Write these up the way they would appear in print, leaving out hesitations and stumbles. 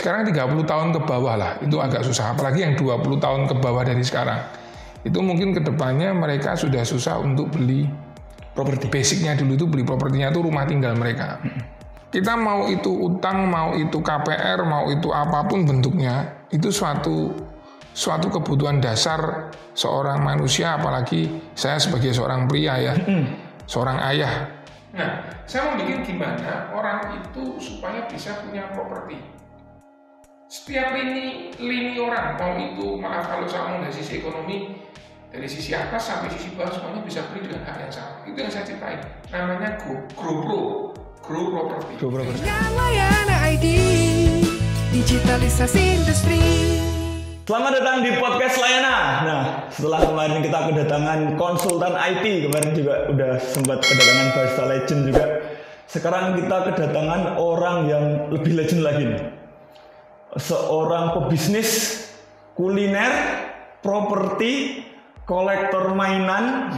sekarang 30 tahun ke bawah lah, itu agak susah. Apalagi yang 20 tahun ke bawah dari sekarang. Itu mungkin kedepannya mereka sudah susah untuk beli properti. Basicnya dulu itu beli propertinya itu rumah tinggal mereka. Kita mau itu utang, mau itu KPR, mau itu apapun bentuknya, itu suatu kebutuhan dasar seorang manusia, apalagi saya sebagai seorang pria ya, seorang ayah. Nah, saya mau bikin gimana orang itu supaya bisa punya properti. Setiap lini orang, mau itu, maaf kalau saya ngomong dari sisi ekonomi, dari sisi atas sampai sisi bawah semuanya bisa beli dengan hak yang sama. Itu yang saya ceritain. Namanya Grow Property. Layanan ID, digitalisasi industri. Selamat datang di podcast Layana. Nah, setelah kemarin kita kedatangan konsultan IT, kemarin juga udah sempat kedatangan barista legend juga. Sekarang kita kedatangan orang yang lebih legend lagi nih. Seorang pebisnis kuliner, properti, kolektor mainan.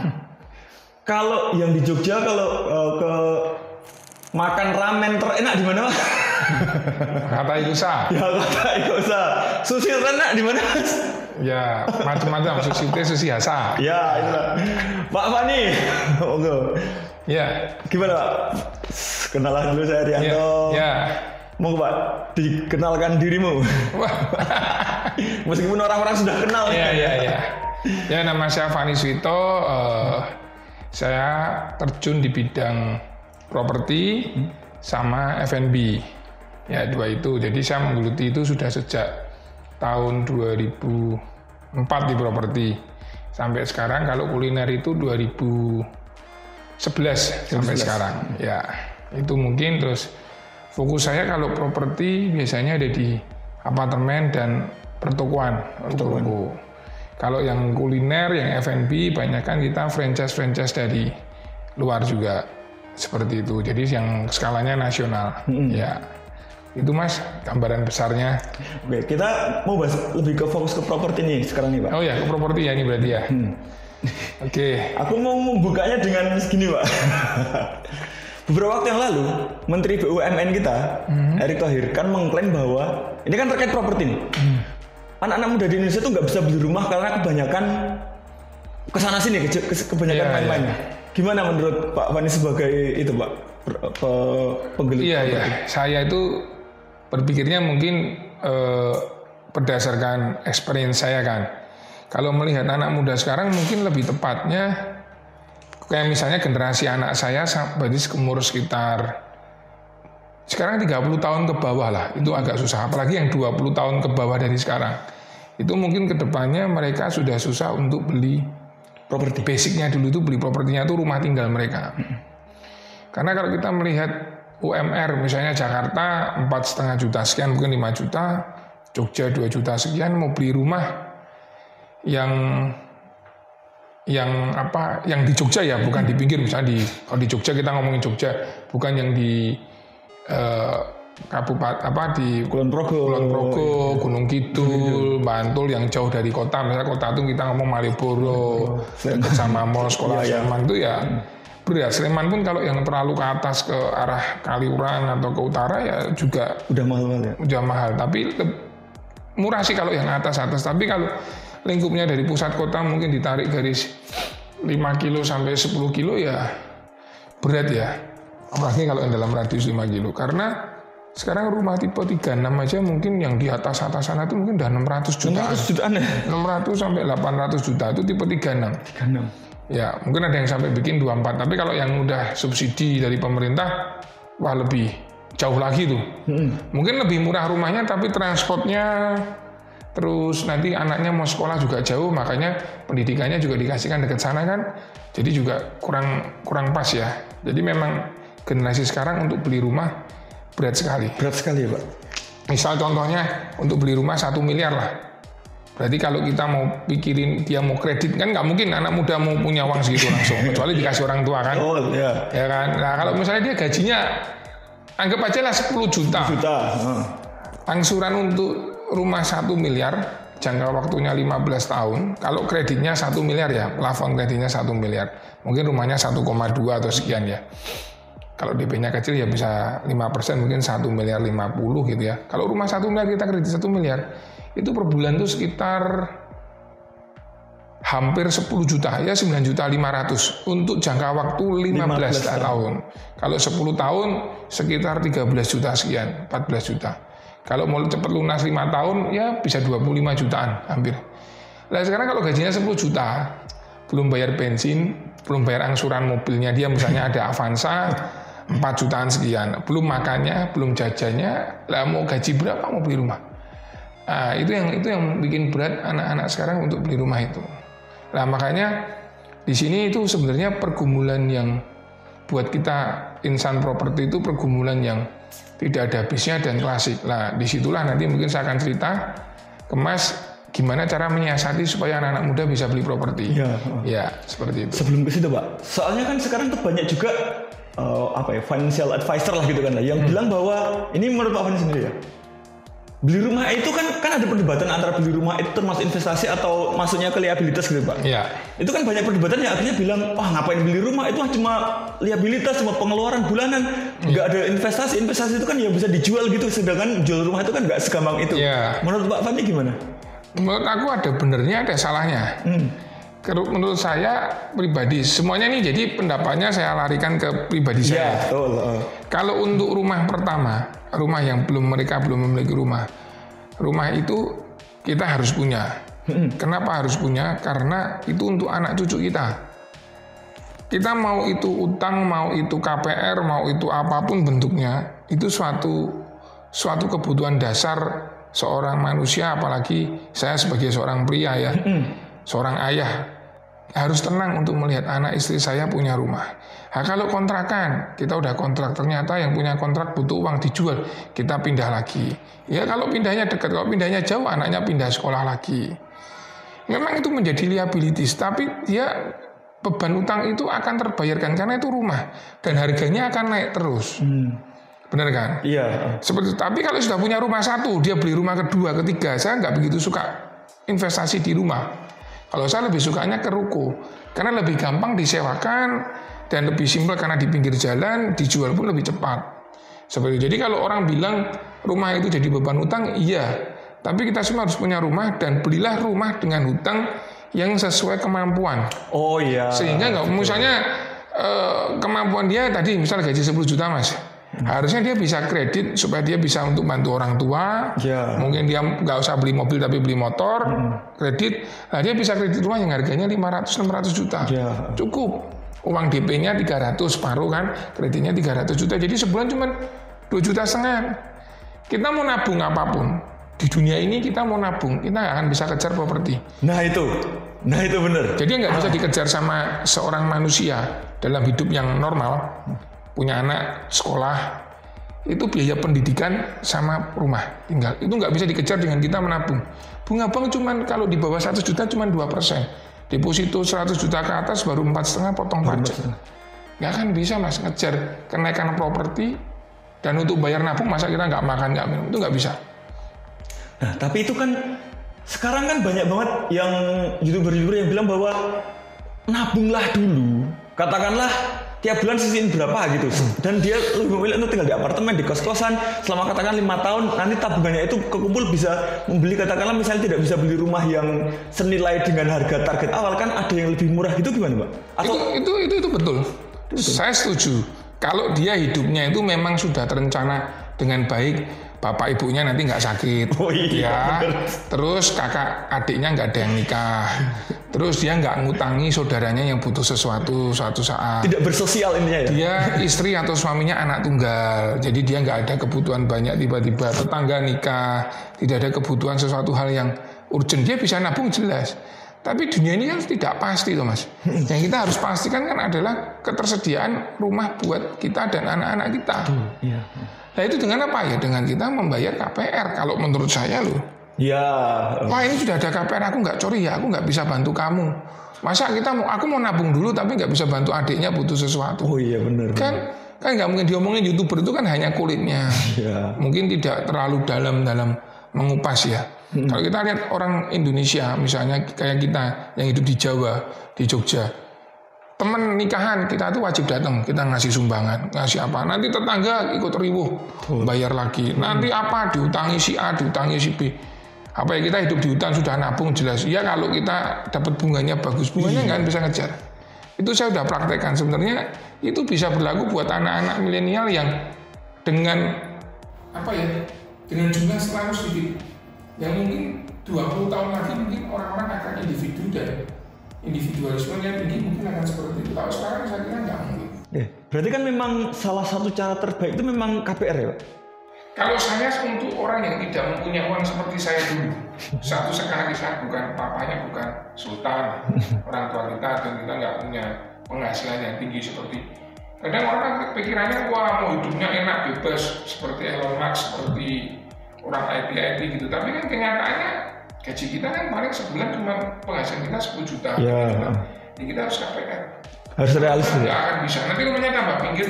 Kalau yang di Jogja kalau ke makan ramen terenak di mana, Mas? Kata Igusa. Ya, kata Igusa. Sushi terenak di mana, Mas? Ya, macam-macam, sushi hasa. Ya, itulah. Pak Fani. Monggo. Ya. Gimana, Pak? Kenalan dulu, saya Rianto. Ya. Monggo, Pak, dikenalkan dirimu. Meskipun orang-orang sudah kenal. Ya. Ya, nama saya Fani Suito. Saya terjun di bidang properti sama F&B. Ya, dua itu. Jadi saya menggeluti itu sudah sejak tahun 2004 di properti. Sampai sekarang kalau kuliner itu 2011 sampai sekarang. Ya, itu mungkin terus fokus saya kalau properti biasanya ada di apartemen dan pertokoan. Kalau yang kuliner, yang F&B, banyak kan kita franchise dari luar juga seperti itu. Jadi yang skalanya nasional. Ya, itu Mas gambaran besarnya. Oke, kita mau bahas lebih ke fokus ke properti nih sekarang nih, Pak. Oh ya, ke properti ya ini berarti ya. Oke. Aku mau membukanya dengan segini, Pak. Beberapa waktu yang lalu, Menteri BUMN kita, Erick Thohir, kan mengklaim bahwa ini kan terkait properti nih. Anak-anak muda di Indonesia tuh nggak bisa beli rumah karena kebanyakan kesana sini, kebanyakan main-main. Gimana menurut Pak Fani sebagai itu, Pak, penggelut? Iya. Saya itu berpikirnya mungkin berdasarkan experience saya kan. Kalau melihat anak muda sekarang mungkin lebih tepatnya kayak misalnya generasi anak saya berarti umur sekitar sekarang 30 tahun ke bawah lah, itu agak susah. Apalagi yang 20 tahun ke bawah dari sekarang. Itu mungkin kedepannya mereka sudah susah untuk beli properti. Basicnya dulu itu beli propertinya itu rumah tinggal mereka. Karena kalau kita melihat UMR misalnya Jakarta 4,5 juta sekian, mungkin 5 juta, Jogja 2 juta sekian, mau beli rumah yang di Jogja ya, bukan di pinggir. Misalnya kalau di Jogja kita ngomongin Jogja, bukan yang di kabupaten di Kulon Progo, Gunung Kidul, Bantul yang jauh dari kota. Misalnya kota itu kita ngomong Malioboro, dekat sama mall sekolah Sleman itu ya berat. Sleman pun kalau yang terlalu ke atas ke arah Kaliurang atau ke utara ya juga udah mahal ya. Udah mahal, tapi murah sih kalau yang atas. Tapi kalau lingkupnya dari pusat kota mungkin ditarik garis 5 kilo sampai 10 kilo ya berat ya. Apalagi kalau yang dalam radius 5 kilo. Karena sekarang rumah tipe 36 aja mungkin yang di atas sana itu mungkin udah 600 jutaan. 600 sampai 800 juta itu tipe 36. Ya, mungkin ada yang sampai bikin 24. Tapi kalau yang udah subsidi dari pemerintah, wah lebih jauh lagi tuh. Mungkin lebih murah rumahnya tapi transportnya, terus nanti anaknya mau sekolah juga jauh, makanya pendidikannya juga dikasihkan dekat sana kan. Jadi juga kurang pas ya. Jadi memang generasi sekarang untuk beli rumah berat sekali. Berat sekali ya, Pak. Misal contohnya untuk beli rumah 1 miliar lah. Berarti kalau kita mau pikirin dia mau kredit kan nggak mungkin anak muda mau punya uang segitu langsung. Kecuali dikasih orang tua kan. Oh iya. Ya kan. Nah kalau misalnya dia gajinya anggap aja lah 10 juta. Angsuran untuk rumah 1 miliar, jangka waktunya 15 tahun. Kalau kreditnya 1 miliar ya, plafon kreditnya 1 miliar. Mungkin rumahnya 1,2 atau sekian ya. Kalau DP-nya kecil ya bisa 5%, mungkin 1,50 miliar gitu ya. Kalau rumah 1 miliar kita kredit 1 miliar, itu per bulan tuh sekitar hampir 10 juta, ya 9.500.000 untuk jangka waktu 15 tahun. Kalau 10 tahun sekitar 13 juta sekian, 14 juta. Kalau mau cepat lunas 5 tahun ya bisa 25 jutaan hampir. Nah sekarang kalau gajinya 10 juta, belum bayar bensin, belum bayar angsuran mobilnya dia, misalnya ada Avanza 4 jutaan sekian, belum makannya, belum jajannya, lah mau gaji berapa mau beli rumah? Nah, itu yang bikin berat anak-anak sekarang untuk beli rumah itu. Nah makanya di sini itu sebenarnya pergumulan yang buat kita insan properti itu pergumulan yang tidak ada habisnya dan klasik. Nah disitulah nanti mungkin saya akan cerita ke Mas gimana cara menyiasati supaya anak-anak muda bisa beli properti. Ya seperti itu. Sebelum ke situ Pak, soalnya kan sekarang tuh banyak juga financial advisor lah gitu kan yang bilang bahwa ini menurut Pak Fani sendiri ya, beli rumah itu kan ada perdebatan antara beli rumah itu termasuk investasi atau masuknya ke liabilitas gitu Pak. Iya. Itu kan banyak perdebatan yang akhirnya bilang, ngapain beli rumah, itu cuma liabilitas, cuma pengeluaran bulanan, nggak ada investasi. Investasi itu kan ya bisa dijual gitu, sedangkan jual rumah itu kan nggak segampang itu. Iya. Menurut Pak Fani gimana? Menurut aku ada benernya ada salahnya. Menurut saya pribadi, semuanya ini jadi pendapatnya saya larikan ke pribadi saya. Betul. Kalau untuk rumah pertama, rumah yang mereka belum memiliki rumah itu kita harus punya. Kenapa harus punya? Karena itu untuk anak cucu kita. Kita mau itu utang, mau itu KPR, mau itu apapun bentuknya, itu suatu kebutuhan dasar seorang manusia, apalagi saya sebagai seorang pria ya, seorang ayah, harus tenang untuk melihat anak istri saya punya rumah. Nah, kalau kontrakan, kita udah kontrak, ternyata yang punya kontrak butuh uang dijual, kita pindah lagi. Ya kalau pindahnya dekat, kalau pindahnya jauh, anaknya pindah sekolah lagi. Memang itu menjadi liabilities, tapi dia beban utang itu akan terbayarkan karena itu rumah dan harganya akan naik terus. Benar kan? Iya. Seperti tapi kalau sudah punya rumah satu, dia beli rumah kedua, ketiga, saya nggak begitu suka investasi di rumah. Kalau saya lebih sukanya ke ruko, karena lebih gampang disewakan dan lebih simpel karena di pinggir jalan, dijual pun lebih cepat. Seperti itu. Jadi kalau orang bilang rumah itu jadi beban utang, iya. Tapi kita semua harus punya rumah dan belilah rumah dengan hutang yang sesuai kemampuan. Oh iya. Sehingga nggak, misalnya kemampuan dia tadi misal gaji 10 juta Mas. Harusnya dia bisa kredit supaya dia bisa untuk bantu orang tua. Mungkin dia nggak usah beli mobil tapi beli motor, kredit. Nah dia bisa kredit rumah yang harganya 500-600 juta. Cukup. Uang DP-nya 300 separuh kan, kreditnya 300 juta. Jadi sebulan cuma 2,5 juta. Kita mau nabung apapun. Di dunia ini kita mau nabung, kita nggak akan bisa kejar properti. Nah itu benar. Jadi nggak bisa dikejar sama seorang manusia dalam hidup yang normal. Punya anak, sekolah, itu biaya pendidikan sama rumah tinggal. Itu nggak bisa dikejar dengan kita menabung. Bunga bank cuman kalau di bawah 100 juta cuman 2%. Deposito 100 juta ke atas baru 4,5 potong pajak. Nggak akan bisa Mas ngejar kenaikan properti dan untuk bayar nabung masa kita nggak makan, nggak minum, itu nggak bisa. Nah tapi itu kan sekarang kan banyak banget yang youtuber-youtuber yang bilang bahwa nabunglah dulu. Katakanlah tiap bulan sisihin berapa gitu, dan dia lebih memilih untuk tinggal di apartemen, di kos-kosan selama katakan 5 tahun, nanti tabungannya itu kekumpul bisa membeli, katakanlah misalnya tidak bisa beli rumah yang senilai dengan harga target awal, kan ada yang lebih murah gitu, gimana Pak? Atau itu betul. Saya setuju. Kalau dia hidupnya itu memang sudah terencana dengan baik, bapak ibunya nanti nggak sakit, terus kakak adiknya nggak ada yang nikah, terus dia nggak ngutangi saudaranya yang butuh sesuatu suatu saat. Tidak bersosial intinya ya. Dia istri atau suaminya anak tunggal, jadi dia nggak ada kebutuhan banyak, tiba-tiba tetangga nikah, tidak ada kebutuhan sesuatu hal yang urgent, dia bisa nabung jelas. Tapi dunia ini kan tidak pasti tuh Mas. Yang kita harus pastikan kan adalah ketersediaan rumah buat kita dan anak-anak kita. Nah itu dengan apa ya? Dengan kita membayar KPR. Kalau menurut saya loh. Wah ini sudah ada KPR, aku nggak curi ya, aku nggak bisa bantu kamu. Masa aku mau nabung dulu tapi nggak bisa bantu adiknya butuh sesuatu. Oh iya benar. Kan nggak mungkin diomongin YouTuber itu kan hanya kulitnya. Mungkin tidak terlalu dalam mengupas ya. Kalau kita lihat orang Indonesia misalnya kayak kita yang hidup di Jawa, di Jogja, teman nikahan kita tuh wajib datang, kita ngasih sumbangan, ngasih apa, nanti tetangga ikut riwuh bayar lagi, nanti apa diutangi si A, diutangi si B, apa ya, kita hidup di hutan sudah nabung jelas, ya kalau kita dapat bunganya bagus, bunganya nggak bisa ngejar, itu saya udah praktekkan. Sebenarnya itu bisa berlaku buat anak-anak milenial yang dengan apa ya, dengan jumlah selalu sedikit, yang mungkin 20 tahun lagi mungkin orang-orang akan individu dan individualismenya tinggi, mungkin akan seperti itu. Kalau sekarang saya kira nggak mungkin. Berarti kan memang salah satu cara terbaik itu memang KPR ya Pak? Kalau saya untuk orang yang tidak mempunyai uang seperti saya dulu, satu sekali saya bukan papanya, bukan sultan, orang tua kita, dan kita nggak punya penghasilan yang tinggi seperti. Kadang orang pikirannya wah mau hidupnya enak bebas seperti Elon Musk, seperti orang IT gitu. Tapi kan kenyataannya gaji kita kan paling sebulan cuma penghasilan kita 10 juta. Ya. Gitu. Jadi kita harus KPR. Harus realistis. Nggak akan bisa. Nanti rumahnya tambah pinggir.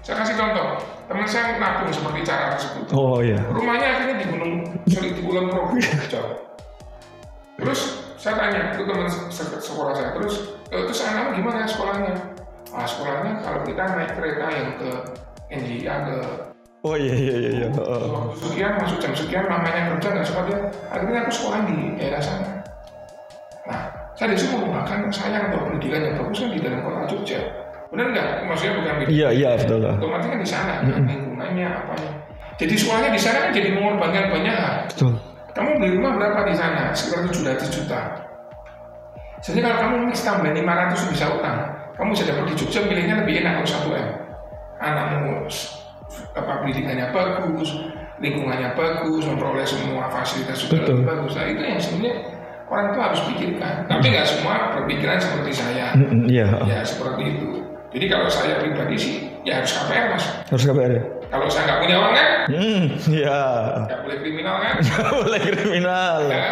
Saya kasih contoh. Teman saya nabung seperti cara tersebut. Oh iya. Rumahnya akhirnya di Kulon Progo. Terus saya tanya ke teman sekolah saya. Terus anak gimana sekolahnya? Sekolahnya kalau kita naik kereta yang ke NJA ke Oh iya. waktu sekian masuk jam sekian namanya kerja nggak sempat ya. Akhirnya aku sekolah di daerah sana. Nah, saya disuruh bahkan sayang atau pendidikan yang bagus kan di dalam kota Jogja. Benar nggak? Maksudnya bukan beda. Iya betul. Otomatis kan di sana, lingkungannya apanya. Jadi sekolahnya di sana kan jadi mengorbankan banyak hal. Betul. Kamu beli rumah berapa di sana? Sekitar 700 juta. Jadi kalau kamu mix tambah 500 bisa utang. Kamu bisa dapat di Jogja pilihnya lebih enak kalau 1M. Anakmu pendidikannya bagus, lingkungannya bagus, memperoleh semua fasilitas juga lebih bagus. Nah itu yang sebenarnya orang tua harus pikirkan. Tapi nggak semua berpikiran seperti saya. Ya seperti itu. Jadi kalau saya pribadi sih, ya harus KPR mas. Harus KPR ya. Kalau saya nggak punya uang kan? Iya. Nggak boleh kriminal kan? Nggak boleh kriminal. Ya,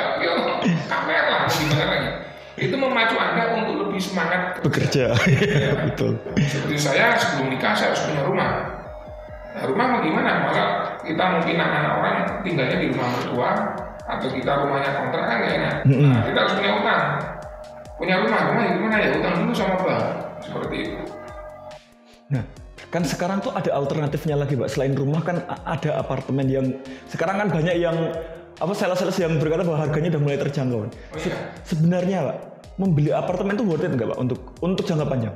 KPR lah, gimana lagi? Itu memacu Anda untuk lebih semangat bekerja. Ya, betul. Seperti saya sebelum nikah saya harus punya rumah. Nah, rumah mau gimana? Masa kita mungkin anak-anak orang tinggalnya di rumah mertua atau kita rumahnya kontrak kan nggak enak. Nah, kita harus punya utang. Punya rumah gimana ya? Utang dulu sama bank. Seperti itu. Nah, kan sekarang tuh ada alternatifnya lagi, Pak. Selain rumah kan ada apartemen yang sekarang kan banyak yang sales-sales yang berkata bahwa harganya udah mulai terjangkau. Sebenarnya Pak, membeli apartemen itu worth it nggak Pak untuk jangka panjang?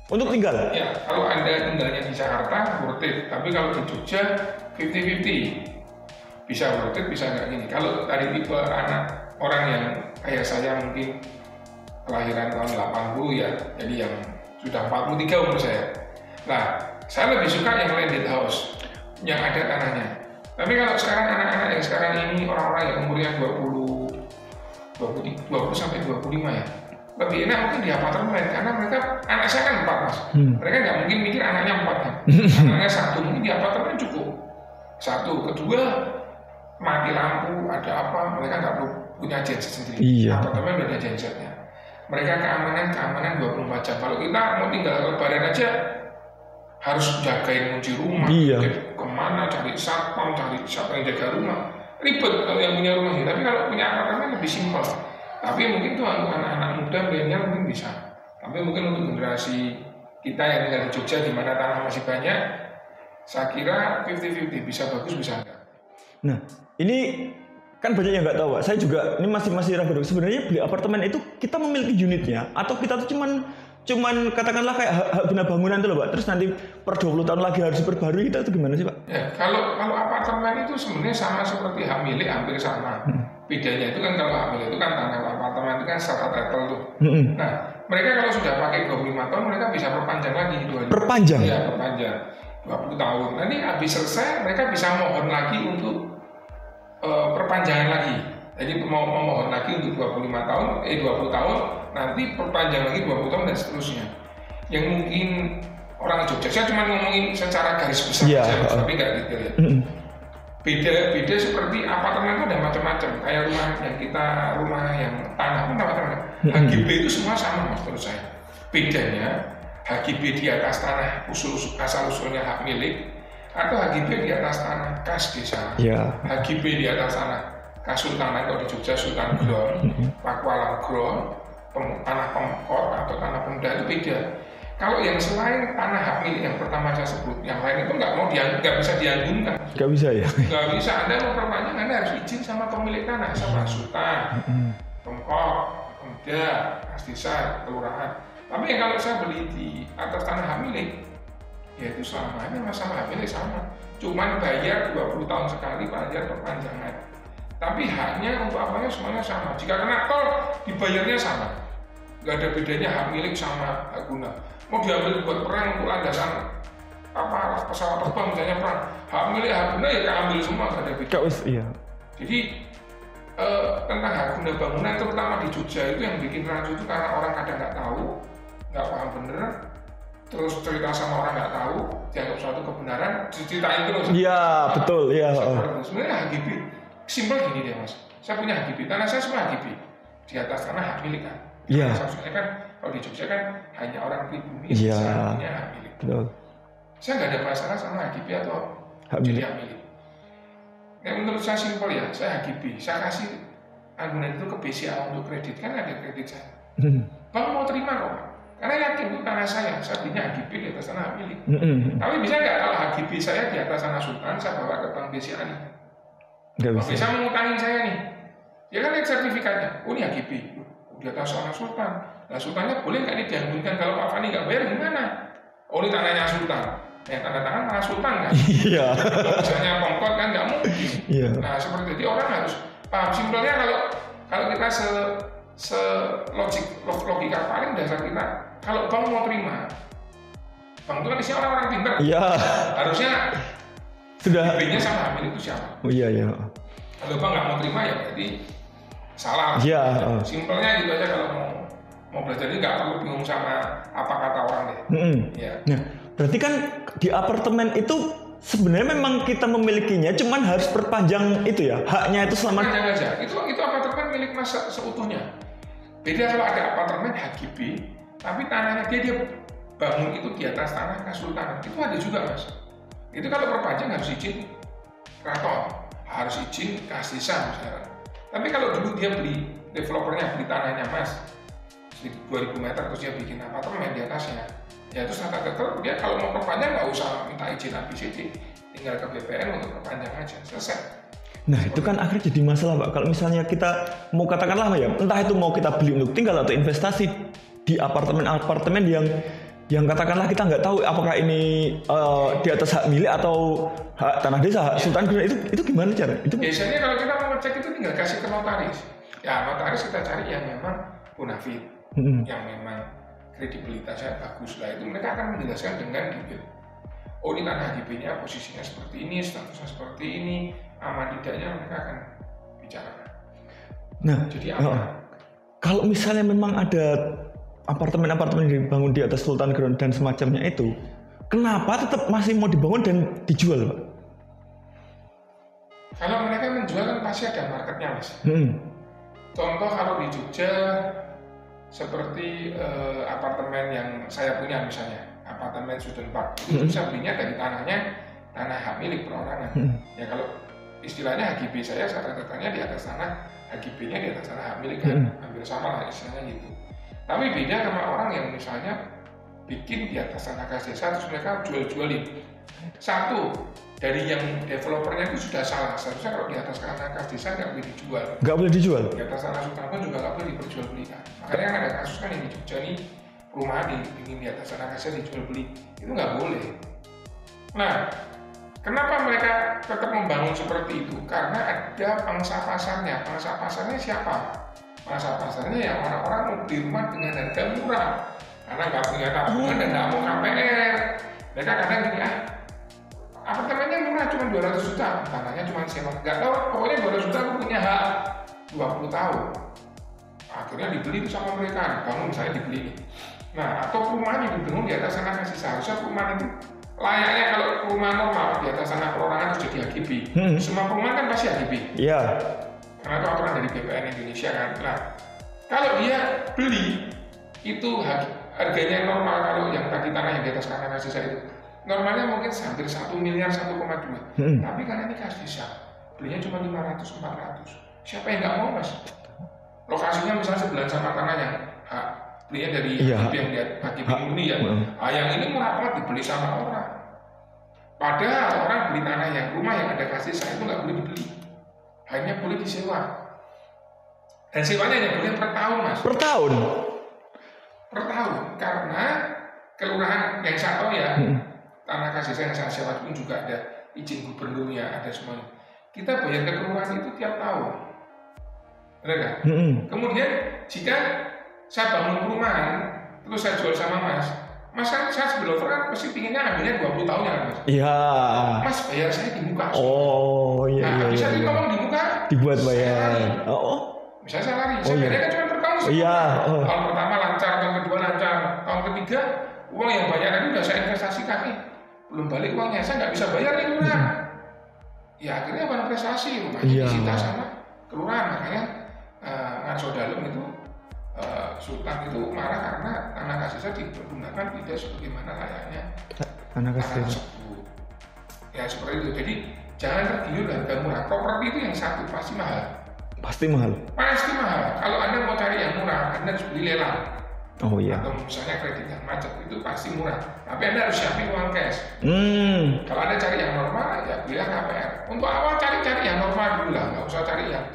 Untuk tinggal? Ya, kalau Anda tinggalnya di Jakarta worth it, tapi kalau di Jogja 50-50. Bisa worth it, bisa nggak gini. Kalau dari tipe anak orang yang kayak saya mungkin kelahiran tahun 80 ya, jadi yang sudah 43 umur saya. Nah, saya lebih suka yang landed house, yang ada tanahnya. Tapi kalau sekarang anak-anak yang sekarang ini orang-orang yang umurnya 20 sampai 25 ya, lebih enak mungkin di apartemen karena mereka, anak saya kan 4 mas, mereka nggak mungkin mikir anaknya 4 kan, anaknya 1, mungkin di apartemen cukup 1, kedua mati lampu ada apa, mereka nggak perlu punya genset sendiri, apartemen udah ada gensetnya, mereka keamanan 24 jam. Kalau kita mau tinggal lebaran aja harus jagain kunci rumah, kemana cari satpam, cari siapa yang jaga rumah, ribet kalau yang punya rumah. Tapi kalau punya apartemen lebih simpel. Tapi mungkin tuh untuk anak-anak muda milenial mungkin bisa. Tapi mungkin untuk generasi kita yang tinggal di Jogja di mana tanah masih banyak, saya kira 50-50, bisa bagus bisa enggak. Nah ini kan banyak yang nggak tahu Pak. Saya juga ini masih ragu. Sebenarnya beli apartemen itu kita memiliki unitnya atau kita tuh cuman katakanlah kayak hak guna bangunan itu loh Pak, terus nanti per 20 tahun lagi harus diperbarui, kita itu gimana sih Pak? Ya, kalau apartemen itu sebenarnya sama seperti hak milik, hampir sama. Bedanya itu kan kalau hak milik itu kan tanah, apartemen itu kan secara title tuh. Nah, mereka kalau sudah pakai 25 tahun mereka bisa perpanjang lagi. Perpanjang? Iya, perpanjang 20 tahun. Nanti habis selesai mereka bisa mohon lagi untuk perpanjangan lagi. Jadi mau mohon lagi untuk 20 tahun, nanti perpanjang lagi 20 tahun dan seterusnya. Yang mungkin orang Jogja, saya cuma ngomongin secara garis besar saja, tapi nggak detail ya. Beda seperti apartemen itu ada macam-macam. Kayak rumah yang tanah pun macam-macam. HGB itu semua sama mas menurut saya. Bedanya HGB di atas tanah asal usulnya hak milik atau HGB di atas tanah kas desa. HGB di atas tanah Kasultanan, kalau di Jogja Sultan Ground, Pakualam Ground, tanah pemkot atau tanah pemda itu beda. Kalau yang selain tanah hak milik yang pertama saya sebut, yang lain itu nggak bisa diagunkan. Nggak bisa ya? Nggak bisa. Anda mau perpanjang, Anda harus izin sama pemilik tanah, sama sultan, pemkot, pemda, kas desa, kelurahan. Tapi kalau saya beli di atas tanah hak milik, ya itu selamanya sama hak milik sama. Cuman bayar 20 tahun sekali bayar perpanjangan. Tapi haknya untuk apanya semuanya sama. Jika kena tol, dibayarnya sama. Nggak ada bedanya hak milik sama hak guna. Mau diambil buat perang untuk landasan pesawat terbang misalnya perang, hak milik hak guna ya keambil semua, nggak ada beda. Iya. Jadi tentang hak guna bangunan terutama di Jogja itu yang bikin rancu itu karena orang kadang nggak tahu, nggak paham bener, terus cerita sama orang nggak tahu, dianggap suatu kebenaran, diceritain terus. Iya betul, iya. Sebenarnya HGB simpel gini deh mas, saya punya HGB, tanah saya semua HGB di atas tanah hak milik kan. Iya. Maksudnya kan kalau di Jogja kan hanya orang pribumi yang punya hak milik. Betul. Saya nggak ada masalah sama HGB atau hak milik. hak milik. Yang menurut saya simpel ya, saya HGB, saya kasih agunan itu ke BCA untuk kredit, kan ada kredit saya. Bang mau terima kok, karena yakin itu tanah saya belinya HGB di atas tanah hak milik. Tapi bisa nggak kalau HGB saya di atas tanah sultan, saya bawa ke bank BCA nih? Nggak bisa. Bisa mengutangin saya nih, ya kan lihat sertifikatnya, oh ini HGB. Di atas tanah sultan. Nah sultannya boleh nggak ini diagunkan kalau Pak Fani nggak bayar gimana? Oh ini tanahnya sultan. Yang tanda tangan malah sultan kan? Iya. Misalnya pemkot kan nggak mungkin. Iya. Nah seperti itu orang harus paham. Simpelnya kalau kita logika paling dasar kita, kalau bank mau terima, bank itu kan isinya orang-orang pintar. Iya. Harusnya sudah. HGB-nya sama hamil itu siapa? Oh iya. Kalau bank nggak mau terima ya berarti salah. Iya. Simpelnya gitu aja kalau mau belajar ini nggak perlu bingung sama apa kata orang deh. Ya. Nah, berarti kan di apartemen itu sebenarnya memang kita memilikinya, cuman harus perpanjang itu ya, haknya itu selama. Perpanjang aja. Itu apartemen milik mas seutuhnya. Beda kalau ada apartemen HGB, tapi tanahnya dia bangun itu di atas tanah kesultanan. Itu ada juga mas. Itu kalau perpanjang harus izin keraton, harus izin kas desa misalnya. Tapi kalau dulu dia developernya beli tanahnya mas 2000 meter terus dia bikin apartemen di atasnya, ya itu tetap dia kalau mau perpanjang nggak usah minta izin ABCD, tinggal ke BPN untuk perpanjang aja, selesai. Nah itu kan akhirnya jadi masalah Pak, kalau misalnya kita mau katakanlah ya, entah itu mau kita beli untuk tinggal atau investasi di apartemen yang katakanlah kita nggak tahu apakah ini di atas hak milik atau hak tanah desa, hak sultan, itu gimana cara? Itu biasanya kalau kita mau ngecek itu tinggal kasih ke notaris. Ya notaris kita cari yang memang bonafit, yang memang kredibilitasnya bagus lah, itu mereka akan menjelaskan dengan detail. Oh ini tanah HGB-nya posisinya seperti ini, statusnya seperti ini, aman tidaknya mereka akan bicarakan. Nah, jadi aman. Kalau misalnya memang ada apartemen-apartemen yang dibangun di atas Sultan Ground dan semacamnya itu, kenapa tetap masih mau dibangun dan dijual, Pak? Kalau mereka menjual kan pasti ada marketnya, Mas. Contoh kalau di Jogja seperti apartemen yang saya punya misalnya, apartemen Student Park, itu bisa belinya dari tanah hak milik perorangan. Ya kalau istilahnya HGB saya datanya di atas tanah, HGB-nya di atas tanah hak milik kan, hampir sama lah istilahnya gitu. Tapi beda sama orang yang misalnya bikin di atas tanah kas desa terus mereka jual-jualin. Satu, dari yang developernya itu sudah salah. Seharusnya kalau di atas tanah kas desa nggak boleh dijual. Nggak boleh dijual? Di atas tanah sultan pun juga nggak boleh diperjualbelikan. Makanya kan ada kasus kan yang di Jogja nih, perumahan dibikin di atas tanah kas desa dijual beli. Itu nggak boleh. Nah, kenapa mereka tetap membangun seperti itu? Karena ada pangsa pasarnya. Pangsa pasarnya siapa? Pangsa pasarnya yang orang-orang mau beli rumah dengan harga murah. Karena nggak punya tabungan dan nggak mau KPR. Mereka kadang gini, apartemennya murah cuma 200 juta, tanahnya cuma sewa. Nggak tahu, pokoknya 200 juta aku punya hak 20 tahun. Akhirnya dibeli itu sama mereka, bangun saya dibeli. Nah, atau perumahan yang dibangun di atas tanah kasih seharusnya perumahan itu layaknya kalau perumahan normal di atas tanah perorangan harus jadi HGB. Semua perumahan kan pasti HGB. Iya. Karena itu aturan dari BPN Indonesia kan. Nah, kalau dia beli itu harganya normal kalau yang tadi tanah yang di atas tanah kasih saya itu normalnya mungkin hampir 1 miliar 1,2. Tapi karena ini kas desa, belinya cuma 500-400. Siapa yang nggak mau mas? Lokasinya misalnya sebelahan sama tanah yang hak belinya dari Iya. yang dia bagi ini ya. Yang ini murah banget dibeli sama orang. Padahal orang beli tanah yang rumah yang ada kasih sayang itu nggak boleh dibeli, hanya boleh disewa. Dan sewanya hanya boleh per tahun, Mas. Per tahun. Per tahun, karena kelurahan yang saya tahu ya, tanah kasih sayang yang saya sewa pun juga ada izin gubernurnya, ada semuanya. Kita bayar ke kelurahan itu tiap tahun, benar kan? Kemudian jika saya bangun perumahan, terus saya jual sama Mas kan saya developer kan pasti pinginnya ambilnya 20 tahun ya Mas. Iya. Mas bayar saya di muka. Oh iya. Nah, bisa ngomong di muka. Dibuat bayar. Misalnya saya lari, saya bayarnya kan cuma per tahun. Iya. Tahun pertama lancar, tahun kedua lancar, tahun ketiga uang yang banyak tadi udah saya investasikan nih, belum balik uangnya, saya nggak bisa bayar nih kelurahan. Ya akhirnya apa investasi rumahnya disita sama kelurahan, makanya Ngarso Dalem itu Sultan itu marah karena tanah kasih saya dipergunakan tidak sebagaimana layaknya tanah kasih tersebut. Ya seperti itu. Jadi jangan tergiur harga murah. Properti itu yang satu pasti mahal. Pasti mahal. Pasti mahal. Kalau Anda mau cari yang murah, Anda harus beli lelang. Oh iya. Atau misalnya kredit yang macet itu pasti murah. Tapi Anda harus siapin uang cash. Kalau Anda cari yang normal, ya belilah KPR. Untuk awal cari yang normal dulu lah, nggak usah cari yang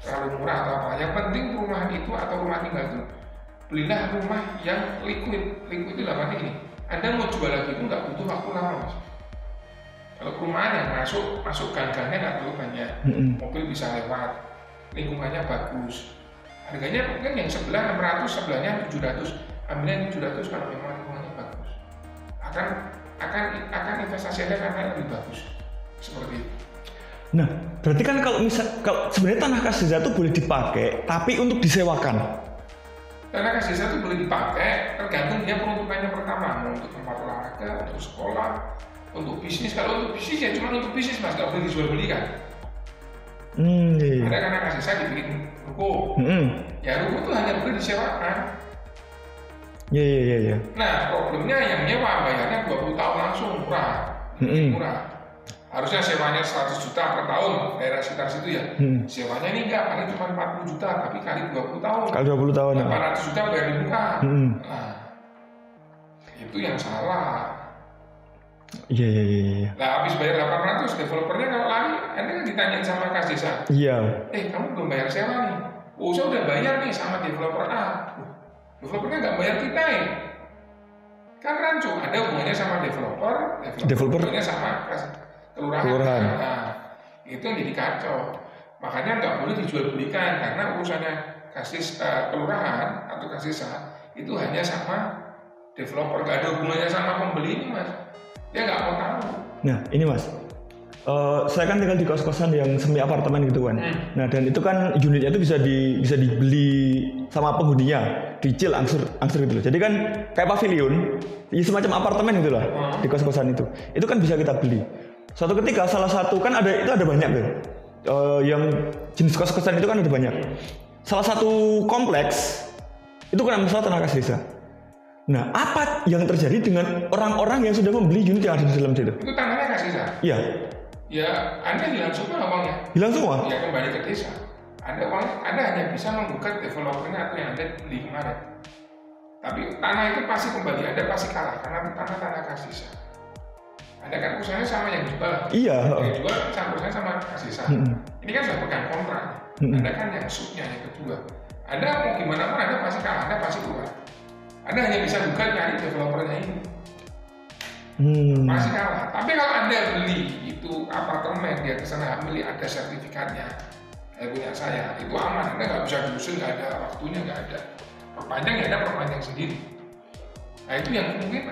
terlalu murah atau apa. Yang penting perumahan itu atau rumah tinggal itu belilah rumah yang liquid. Liquid itu dalam arti ini. Anda mau jual lagi itu nggak butuh waktu lama, Mas. Kalau perumahan yang masuk gang-gangnya nggak terlalu banyak, mobil bisa lewat, lingkungannya bagus. Harganya mungkin yang sebelah 600, sebelahnya 700. Ambilnya 700 kalau memang lingkungannya bagus. Akan investasi Anda karena lebih bagus. Seperti itu. Nah, berarti kan kalau sebenarnya tanah kasih itu boleh dipakai, tapi untuk disewakan. Tanah kasih itu boleh dipakai, tergantung dia peruntukannya pertama, mau untuk tempat olahraga, untuk sekolah, untuk bisnis. Kalau untuk bisnis ya cuma untuk bisnis, Mas, nggak boleh dijual belikan. Ada karena kasih saya dibikin ruko. Ya ruko itu hanya boleh disewakan. Iya. Nah problemnya yang nyewa bayarnya 20 tahun langsung murah. Murah. Harusnya sewanya 100 juta per tahun daerah sekitar situ ya. Sewanya ini enggak, paling cuma 40 juta tapi kali 20 tahun. Kali 20 tahun. 800 juta bayar di muka. Nah, itu yang salah. Iya. Nah, habis bayar 800, developernya kalau lari, Anda kan ditanyain sama kas desa. Iya. Kamu belum bayar sewa nih. Oh, saya udah bayar nih sama developer A. Developernya nggak bayar kita ya. Kan rancu, ada hubungannya sama developernya sama kelurahan. Nah, itu yang jadi kacau. Makanya nggak boleh dijual belikan karena urusannya kelurahan atau kas desa itu hanya sama developer, nggak ada hubungannya sama pembeli ini, Mas. Dia nggak mau tahu. Nah ini Mas, saya kan tinggal di kos-kosan yang semi apartemen gitu kan. Nah dan itu kan unitnya itu bisa dibeli sama penghuninya, dicil angsur gitu loh. Jadi kan kayak pavilion, semacam apartemen gitu lah di kos-kosan itu. Itu kan bisa kita beli. Suatu ketika salah satu kan ada banyak kan, yang jenis kos-kosan itu kan ada banyak. Salah satu kompleks itu kan masalah tanah kas desa. Nah, apa yang terjadi dengan orang-orang yang sudah membeli unit yang ada di dalam situ? Itu tanahnya kasih desa. Iya. Ya, Anda hilang semua uangnya. Hilang semua? Ya, kembali ke desa. Anda hanya bisa menggugat developernya atau yang Anda beli kemarin. Tapi tanah itu pasti kembali, Anda pasti kalah karena tanah kasih desa. Anda kan usahanya sama yang jual. Iya. Yang jual campurnya sama kasih desa. Ini kan sudah pegang kontrak. Anda kan yang subnya yang kedua. Anda mau gimana pun Anda pasti kalah, Anda pasti keluar. Anda hanya bisa buka nyari developernya ini. Masih kalah. Tapi kalau Anda beli itu apartemen, dia kesana beli ada sertifikatnya, kayak punya saya, itu aman. Anda nggak bisa diusul, nggak ada waktunya, nggak ada. Perpanjang ya Anda perpanjang sendiri. Nah itu yang mungkin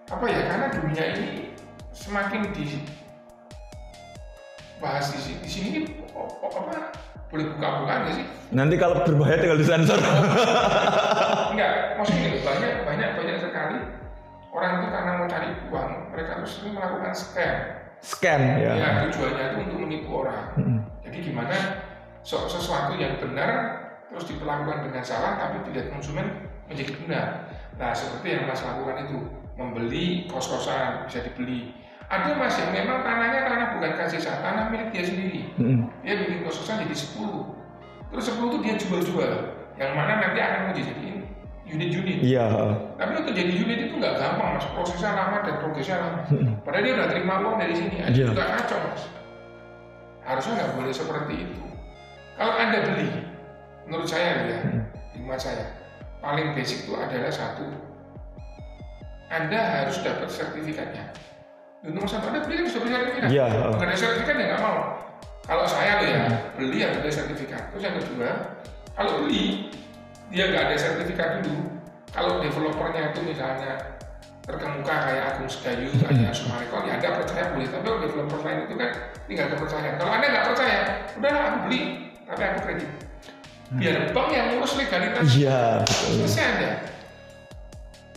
karena dunia ini semakin dibahas di sini boleh buka-bukaan nggak sih? Nanti kalau berbahaya tinggal disensor. Enggak, maksudnya banyak sekali orang itu karena mau cari uang, mereka terus sering melakukan scam. Ya. Ya, tujuannya itu untuk menipu orang. Jadi gimana sesuatu yang benar terus diperlakukan dengan salah, tapi tidak konsumen menjadi benar. Nah, seperti yang Mas lakukan itu, membeli kos-kosan bisa dibeli. Ada Mas yang memang tanah bukan kasih desa, tanah milik dia sendiri. Dia bikin kos-kosan jadi 10. Terus 10 itu dia jual-jual. yang mana nanti akan mau dijadiin unit-unit. Iya. Tapi untuk jadi unit itu nggak gampang mas, prosesnya lama dan progresnya lama. Padahal dia udah terima uang dari sini, aja juga kacau mas. Harusnya nggak boleh seperti itu. Kalau Anda beli, menurut saya ya, hikmat saya, paling basic itu adalah satu, Anda harus dapat sertifikatnya. Untuk mas Anda beli harus dapat sertifikat. Iya. Nggak ada sertifikat ya nggak mau. Kalau saya loh ya, beli harus ada sertifikat. Terus yang kedua, kalau beli dia nggak ada sertifikat dulu. Kalau developernya itu misalnya terkemuka kayak Agung Sedayu, kayak Sumarekon, ya Anda percaya boleh. Tapi kalau developer lain itu kan tinggal kepercayaan. Kalau Anda nggak percaya, udahlah aku beli, tapi aku kredit. Biar bank yang ngurus legalitas. Iya. Selesai Anda.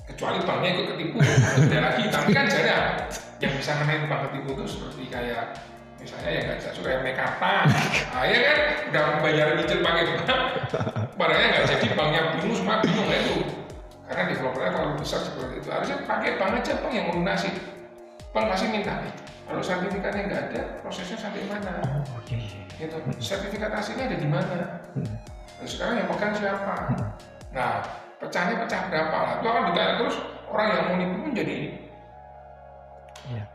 Kecuali banknya ikut ketipu, beda lagi. Tapi kan jarang. Yang bisa ngenain bank ketipu itu seperti kayak misalnya yang nggak suka yang Mekarta, ya kan udah bayar nyicil pakai bank, barangnya nggak jadi, banknya bingung, semua bingung lah itu. Karena developernya terlalu besar seperti itu. Harusnya pakai bank aja, bank yang melunasi. Bank masih minta nih. Kalau sertifikatnya nggak ada, prosesnya sampai mana? Gitu. Sertifikat aslinya ada di mana? Nah, sekarang yang pegang siapa? Nah, pecahnya pecah berapa lah? Itu akan ditanya terus, orang yang mau nipu pun jadi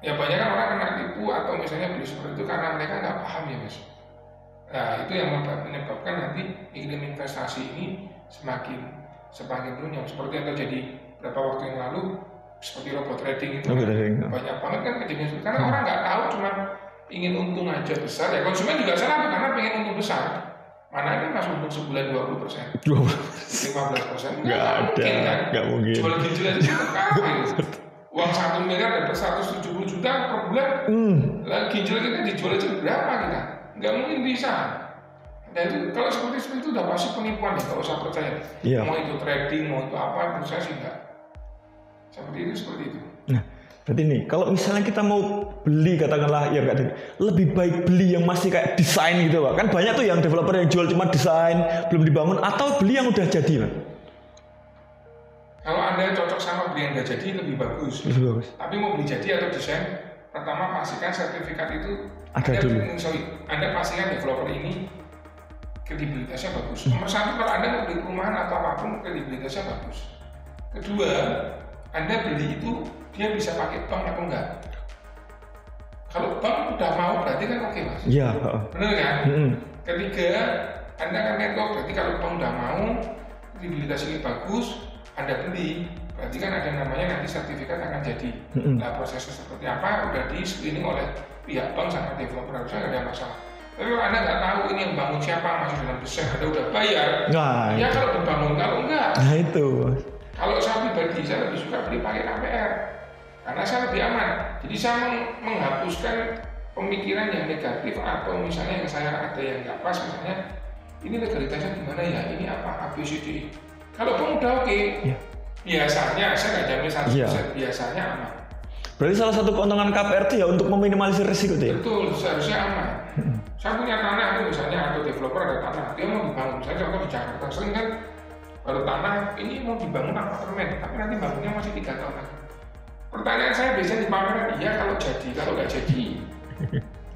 ya banyak kan orang kena tipu atau misalnya beli seperti itu karena mereka nggak paham ya mas. Nah itu yang menyebabkan nanti iklim investasi ini semakin runyam. Seperti yang terjadi beberapa waktu yang lalu seperti robot trading itu banyak banget kan kejadian itu karena orang nggak tahu, cuma ingin untung aja besar ya. Konsumen juga salah karena pengen untung besar. Mana ada mas untung sebulan 20%, 15%? Nggak ada, kan? nggak mungkin. Jual ginjal aja uang 1 miliar dapat 170 juta per bulan. Lah ginjal kita dijual aja berapa kita? Nggak mungkin bisa. Nah itu kalau seperti itu udah pasti penipuan ya, nggak usah percaya. Mau itu trading, mau itu apa, menurut saya sih enggak. Seperti itu. Nah, berarti nih, kalau misalnya kita mau beli katakanlah ya enggak, lebih baik beli yang masih kayak desain gitu Pak. Kan banyak tuh yang developer yang jual cuma desain, belum dibangun, atau beli yang udah jadi Pak. Kalau Anda cocok sama beli yang udah jadi lebih bagus. Tapi mau beli jadi atau desain, pertama pastikan sertifikat itu ada dulu. Anda pastikan developer ini kredibilitasnya bagus. Nomor satu, kalau Anda mau beli perumahan atau apapun, kredibilitasnya bagus. Kedua, Anda beli itu dia bisa pakai bank atau enggak. Kalau bank udah mau berarti kan oke mas. Iya. Benar kan? Ketiga, Anda kan network, berarti kalau bank udah mau kredibilitas ini bagus, Anda beli, berarti kan ada namanya nanti sertifikat akan jadi. Nah prosesnya seperti apa udah di screening oleh pihak bank sama developer, harusnya nggak ada masalah. Tapi kalau Anda nggak tahu ini yang bangun siapa, masih dalam desain, Anda udah bayar, ya kalau dibangun, kalau enggak. Nah itu. Kalau saya pribadi, saya lebih suka beli pakai KPR, karena saya lebih aman. Jadi saya menghapuskan pemikiran yang negatif atau misalnya yang saya ada yang nggak pas, misalnya ini legalitasnya gimana ya, ini apa, ABCD. Kalau pun udah oke, biasanya saya nggak jamin 100%, biasanya aman. Berarti salah satu keuntungan KPR itu ya untuk meminimalisir risiko itu ya? Betul, seharusnya aman. Saya punya tanah itu misalnya, atau developer ada tanah, dia mau dibangun, misalnya contoh di Jakarta, sering kan baru tanah, ini mau dibangun apartemen, tapi nanti bangunnya masih 3 tahun lagi. Pertanyaan saya biasanya di pameran, iya kalau jadi, kalau nggak jadi.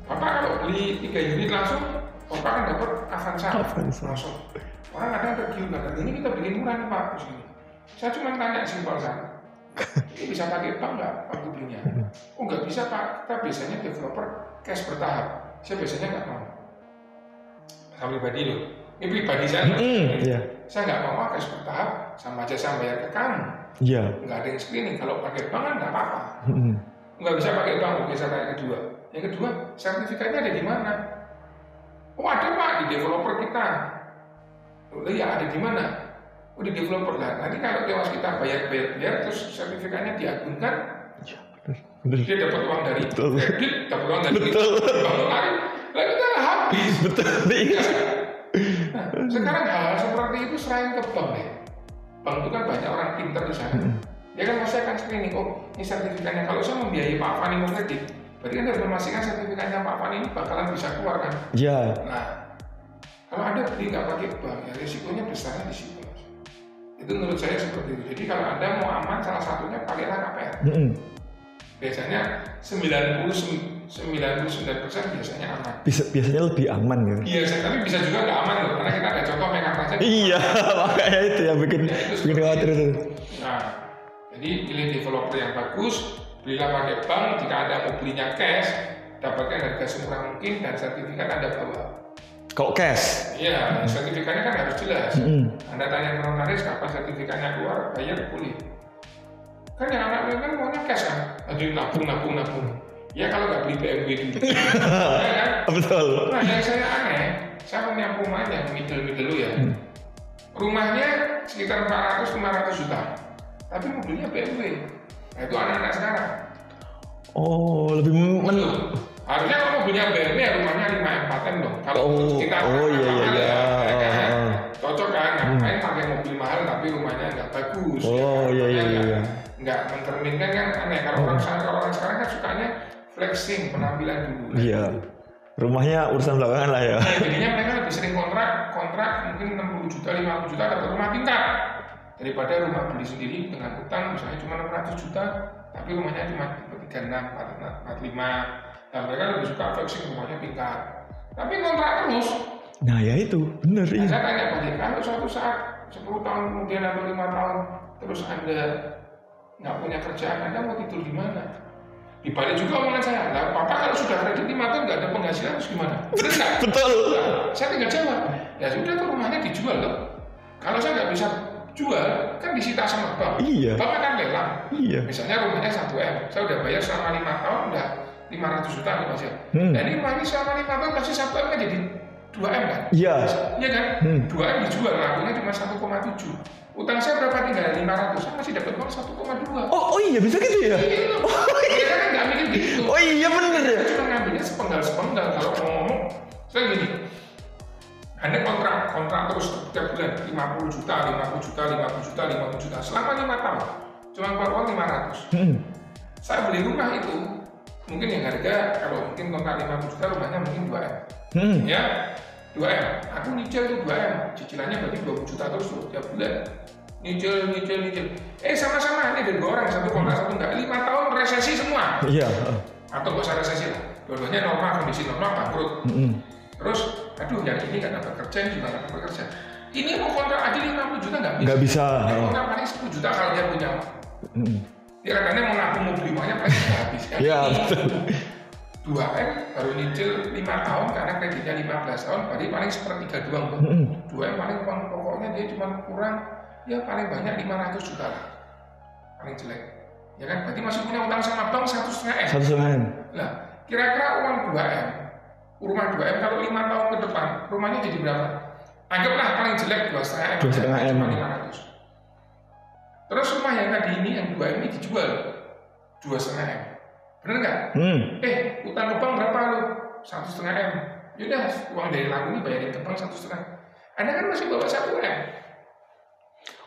Bapak kalau beli 3 unit langsung, Bapak kan dapat Avanza langsung. Orang kadang tergiur, ini kita bikin murah nih Pak, begini. Saya cuma tanya simpel saja, ini bisa pakai bank nggak waktu belinya? Oh nggak bisa Pak, kita biasanya developer cash bertahap. Saya biasanya nggak mau. Saya pribadi loh, ini pribadi saya. Saya nggak mau cash bertahap, sama aja saya bayar ke kamu. Nggak ada yang screening. Kalau pakai bank kan nggak apa-apa. Nggak bisa pakai bank, oke saya tanya kedua. Yang kedua, sertifikatnya ada di mana? Oh ada Pak, di developer kita. Oh ya ada di mana? Oh di developer lah. Nanti kalau tewas kita bayar terus sertifikatnya diagunkan, dia dapat uang dari kredit, dapat uang dari bangun lari, lalu kita habis. Nah, sekarang hal seperti itu serahin ke bank ya. Bank itu kan banyak orang pintar di sana. Dia kan pasti akan screening. Oh ini sertifikatnya. Kalau saya membiayai Pak Fani mau kredit, berarti kan harus memastikan sertifikatnya Pak Fani ini bakalan bisa keluar kan? Nah, kalau Anda beli nggak pakai bank, ya risikonya besarnya di situ. Itu menurut saya seperti itu. Jadi kalau Anda mau aman, salah satunya pakailah KPR. Biasanya 99% 99% biasanya aman. Biasanya lebih aman gitu. Tapi bisa juga nggak aman loh, karena kita ada contoh Megatrust. Iya, makanya itu yang bikin khawatir itu. Nah, jadi pilih developer yang bagus, belilah pakai bank. Jika Anda mau belinya cash, dapatkan harga semurah mungkin dan sertifikat Anda bawa. Kalau cash? Iya, sertifikatnya kan harus jelas. Anda tanya ke notaris kapan sertifikatnya keluar, bayar boleh. Kan yang anak kan maunya cash kan, aduh nabung. Ya kalau nggak beli BMW dulu. Ya kan? Betul. Nah yang saya aneh, saya punya rumah yang middle dulu ya. Rumahnya sekitar 400-500 juta, tapi mobilnya BMW. Nah itu anak-anak sekarang. Oh, lebih Harusnya kalau mobilnya BMW ya rumahnya 5M 4M dong. Kalau kita iya. Cocok kan, ngapain pakai mobil mahal tapi rumahnya nggak bagus. Iya. Nggak mencerminkan kan aneh. Kalau orang sekarang kan sukanya flexing penampilan dulu. Iya. Rumahnya urusan belakangan lah ya. Nah, jadinya mereka lebih sering kontrak mungkin 60 juta, 50 juta dapat rumah tingkat daripada rumah beli sendiri dengan utang misalnya cuma 600 juta tapi rumahnya cuma 36, 45. Nah mereka lebih suka flexing rumahnya tingkat. Tapi kontrak terus. Nah ya itu benar ya. Saya tanya Pak Dik, kalau suatu saat 10 tahun kemudian atau 5 tahun terus Anda nggak punya kerjaan, Anda mau tidur di mana? Dibalik juga omongan saya, lah Bapak kalau sudah kredit 5 tahun nggak ada penghasilan terus gimana? Benar nggak? Betul. Nah, saya tinggal jawab, ya sudah tuh rumahnya dijual loh. Kalau saya nggak bisa jual, kan disita sama bank. Iya. Bank kan lelang. Iya. Misalnya rumahnya 1M, saya udah bayar selama 5 tahun udah 500 juta nih Mas ya. Dan ini rumah ini selama 5 tahun pasti 1M kan jadi 2M kan? Iya. Iya kan? 2M dijual, lakunya cuma 1,7. Utang saya berapa tinggal 500, saya masih dapat uang 1,2. Oh iya bisa gitu ya? Iya, mereka kan nggak mikir gitu. Oh iya bener ya? Saya cuma ngambilnya sepenggal. Kalau mau ngomong, saya gini, Anda kontrak terus setiap bulan 50 juta, 50 juta selama 5 tahun, cuma keluar uang 500. Saya beli rumah itu, mungkin yang harga kalau mungkin kontrak 50 juta rumahnya mungkin 2M. Ya, 2M. Aku nyicil tuh 2M, cicilannya berarti 20 juta terus tiap bulan. Nyicil. Sama-sama ini dari 2 orang, satu kontrak satu enggak. 5 tahun resesi semua. Iya. Atau nggak usah resesi lah. Dua-duanya normal, kondisi normal bangkrut. Terus, aduh yang ini nggak dapat kerja, ini juga nggak dapat kerja. Ini mau kontrak aja 50 juta nggak bisa. Nggak bisa. Kontrak paling 10 juta kalau dia punya. Dia katanya mau nabung mau beli rumahnya paling nggak habis kan. Iya betul. 2M baru nyicil 5 tahun karena kreditnya 15 tahun, berarti paling sepertiga doang tuh. 2M paling uang pokoknya dia cuma kurang, ya paling banyak 500 juta lah. Paling jelek. Ya kan, berarti masih punya utang sama bank 1,5M. 1,5M. Nah, kira-kira uang 2M, rumah 2M kalau 5 tahun ke depan, rumahnya jadi berapa? Anggaplah paling jelek 2,5M. 2,5M. Cuma 500. Terus rumah yang tadi ini, yang 2M ini dijual 2,5M. Bener nggak? Utang ke bank berapa lo? 1,5M. Yaudah, uang dari laku ini bayarin ke bank 1,5. Anda kan masih bawa 1M.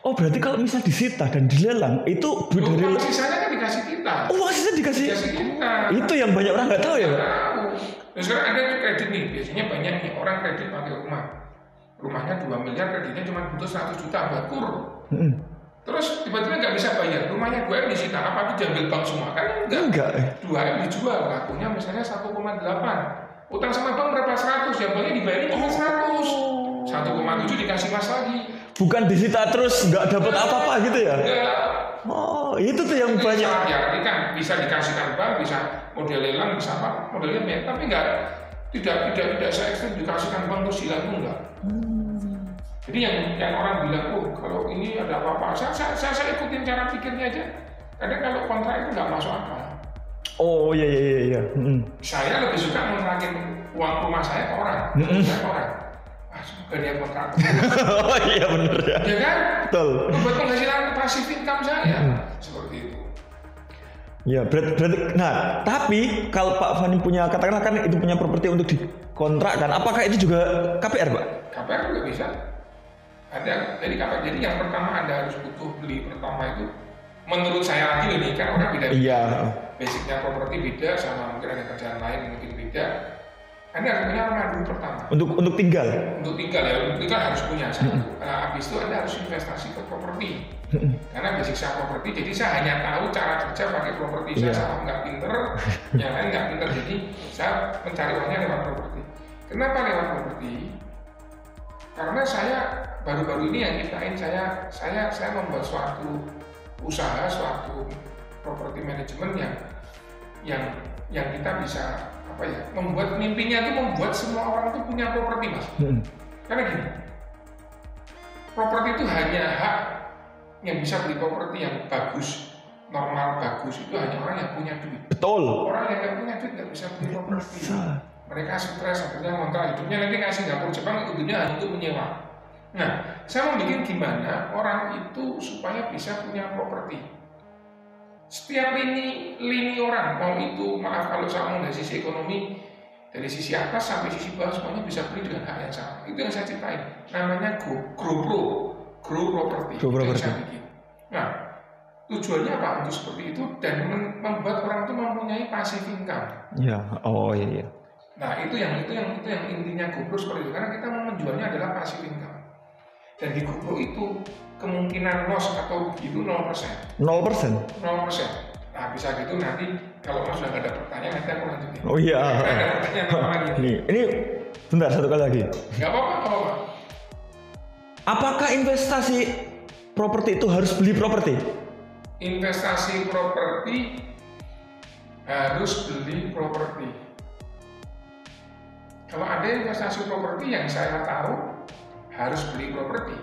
Oh berarti kalau misal disita dan dilelang itu dari sisanya kan dikasih kita. Oh sisanya dikasih kita. Itu yang banyak orang nggak tahu ya Pak? Tahu. Nah sekarang ada kredit nih, biasanya banyak nih orang kredit pakai rumah. Rumahnya 2 miliar, kreditnya cuma butuh 100 juta bakur. Terus tiba-tiba nggak bisa bayar, rumahnya 2M disita, apa itu diambil bank semua? Kan enggak. 2M dijual, lakunya misalnya 1,8. Utang sama bank berapa? 100, yang banknya dibayarin cuma 100. 1,7 dikasih mas lagi. Bukan disita terus nggak dapat apa-apa gitu ya? Enggak. Oh itu tuh yang banyak. Ya kan bisa dikasihkan bank, bisa model lelang, bisa apa? Modelnya banyak, tapi enggak. Tidak se ekstrim dikasihkan bank terus hilang tuh enggak. Jadi yang orang bilang, kalau ini ada apa-apa, saya ikutin cara pikirnya aja. Kadang kalau kontrak itu nggak masuk akal. Oh iya. Saya lebih suka kontrakin uang rumah saya ke orang. Saya ke orang. Semoga dia kontrak. Oh iya benar ya. Ya kan? Betul. Buat penghasilan pasif income saya. Seperti itu. Ya berarti. Nah tapi kalau Pak Fani punya, katakanlah kan itu punya properti untuk dikontrakkan, apakah itu juga KPR Pak? KPR juga bisa. Jadi yang pertama Anda harus butuh beli pertama itu, menurut saya lagi ini kan orang beda. Iya. Basicnya properti beda, sama mungkin ada kerjaan lain mungkin beda. Anda harus punya rumah dulu pertama. Untuk tinggal. Untuk tinggal ya, untuk tinggal harus punya satu. Habis itu Anda harus investasi ke properti. Karena basic saya properti, jadi saya hanya tahu cara kerja pakai properti. Saya sama nggak pinter, yang lain nggak pinter. Jadi saya mencari uangnya lewat properti. Kenapa lewat properti? Karena saya baru-baru ini yang ciptain saya membuat suatu usaha, suatu properti manajemen yang kita bisa membuat mimpinya itu membuat semua orang itu punya properti, Mas. Karena gini, properti itu hanya hak yang bisa beli properti yang bagus, normal bagus itu hanya orang yang punya duit. Betul. Orang yang nggak punya duit nggak bisa beli properti. Mereka stres, akhirnya ngontrak hidupnya nanti ke Singapura, Jepang, hidupnya hanya untuk menyewa. Nah, saya mau bikin gimana orang itu supaya bisa punya properti. Setiap lini orang, mau itu maaf kalau saya ngomong dari sisi ekonomi, dari sisi atas sampai sisi bawah semuanya bisa beli dengan hak yang sama. Itu yang saya ciptain. Namanya Grow Property. Itu yang saya bikin. Nah, tujuannya apa untuk seperti itu dan membuat orang itu mempunyai passive income. Iya. Oh iya. Nah, itu yang intinya GoPro seperti itu. Karena kita mau menjualnya adalah passive income. Dan di GoPro itu kemungkinan loss atau rugi itu 0%. 0%? 0%. Nah, bisa gitu nanti kalau Mas sudah ada pertanyaan nanti aku lanjutin. Oh iya. Ada pertanyaan apa lagi? Ini bentar satu kali lagi. Gak apa-apa. Apakah investasi properti itu harus beli properti? Investasi properti harus beli properti. Kalau ada investasi properti yang saya tahu harus beli properti.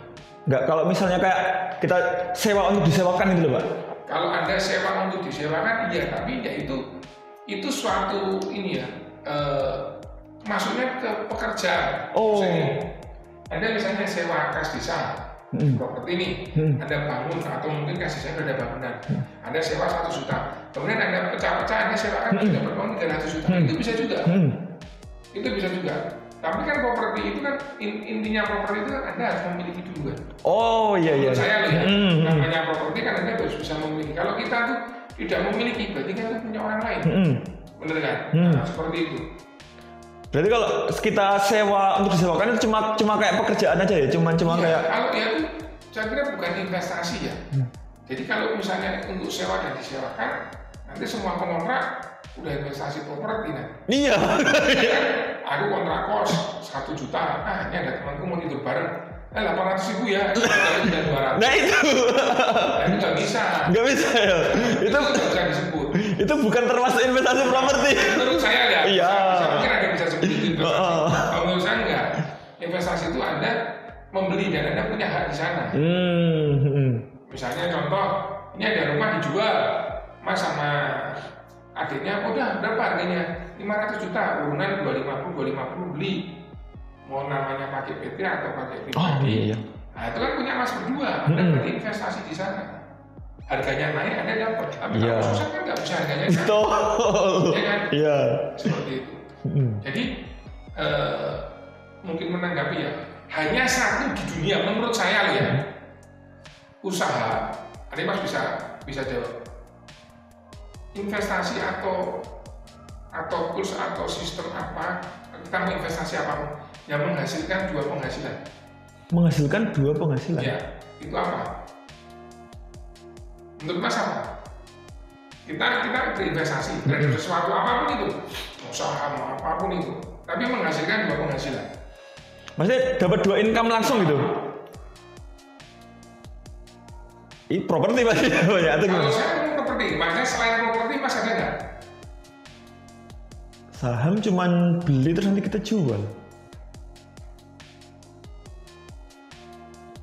Enggak, kalau misalnya kayak kita sewa untuk disewakan gitu loh, Pak. Kalau Anda sewa untuk disewakan, iya, tapi ya itu suatu ini ya, maksudnya ke pekerjaan. Oh. Anda misalnya sewa kas desa, properti ini, Anda bangun atau mungkin kas desa ada bangunan, Anda sewa 1 juta, kemudian Anda pecah-pecah, Anda sewakan sudah berbangun 300 juta, itu bisa juga. Itu bisa juga. Tapi kan properti itu kan intinya properti itu kan Anda harus memiliki dulu kan. Oh iya. Menurut saya loh ya, namanya properti kan Anda harus bisa memiliki. Kalau kita tuh tidak memiliki, berarti kan itu punya orang lain. Bener kan? Nah, seperti itu. Berarti kalau kita sewa untuk disewakan itu cuma kayak pekerjaan aja ya, cuma ya, kayak. Kalau ya itu saya kira bukan investasi ya. Jadi kalau misalnya untuk sewa dan disewakan, nanti semua kontrak udah investasi properti nanti. Iya. Aku kontrak kos 1 juta. Ini ada temanku mau tidur bareng. 800.000 ya. Udah 200. Nah itu. Itu nggak bisa. Nggak bisa ya. Itu nggak bisa disebut. Itu bukan termasuk investasi properti. Menurut saya ya. Iya. Saya mungkin ada bisa sebut itu investasi. Kalau menurut saya enggak. Investasi itu Anda membeli dan Anda punya hak di sana. Misalnya contoh, ini ada rumah dijual, Mas sama adiknya, udah berapa harganya? 500 juta, urunan 250 beli. Mau namanya pakai PT atau pakai pribadi. Oh iya. Nah itu kan punya Mas berdua, Anda berarti investasi di sana. Harganya naik, Anda dapat. Tapi kalau susah kan nggak bisa harganya naik. Betul. Ya kan? Iya. Seperti itu. Jadi mungkin menanggapi ya, hanya satu di dunia menurut saya loh ya, usaha. Nanti Mas bisa jawab. Investasi atau tools atau sistem apa, kita mau investasi apapun yang menghasilkan 2 penghasilan. Menghasilkan 2 penghasilan? Ya, itu apa? Menurut Mas apa? Kita berinvestasi terhadap sesuatu apapun itu, usaha apapun itu, tapi menghasilkan 2 penghasilan. Maksudnya dapat 2 income langsung gitu? Ini properti pasti ya? Kalau saya mau properti, makanya selain properti Mas ada nggak? Saham cuman beli terus nanti kita jual.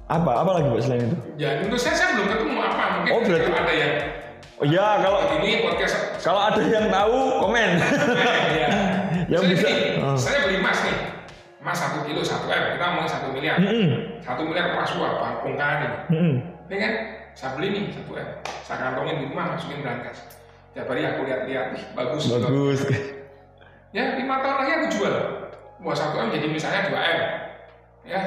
Apa lagi Pak selain itu? Ya menurut saya belum ketemu apa. Mungkin berarti ada yang. Oh iya, ini podcast. Kalau ada yang tahu komen. Ya. Yang bisa. Saya beli emas nih. Emas 1 kilo 1 M. Kita ngomong 1 miliar. 1 miliar emas suap, bongkahan ini. Ini kan saya beli nih 1 M. Saya kantongin di rumah, masukin brankas. Tiap hari aku lihat-lihat, bagus. Ya 5 tahun lagi aku jual. Wah 1 M jadi misalnya 2 M. Ya.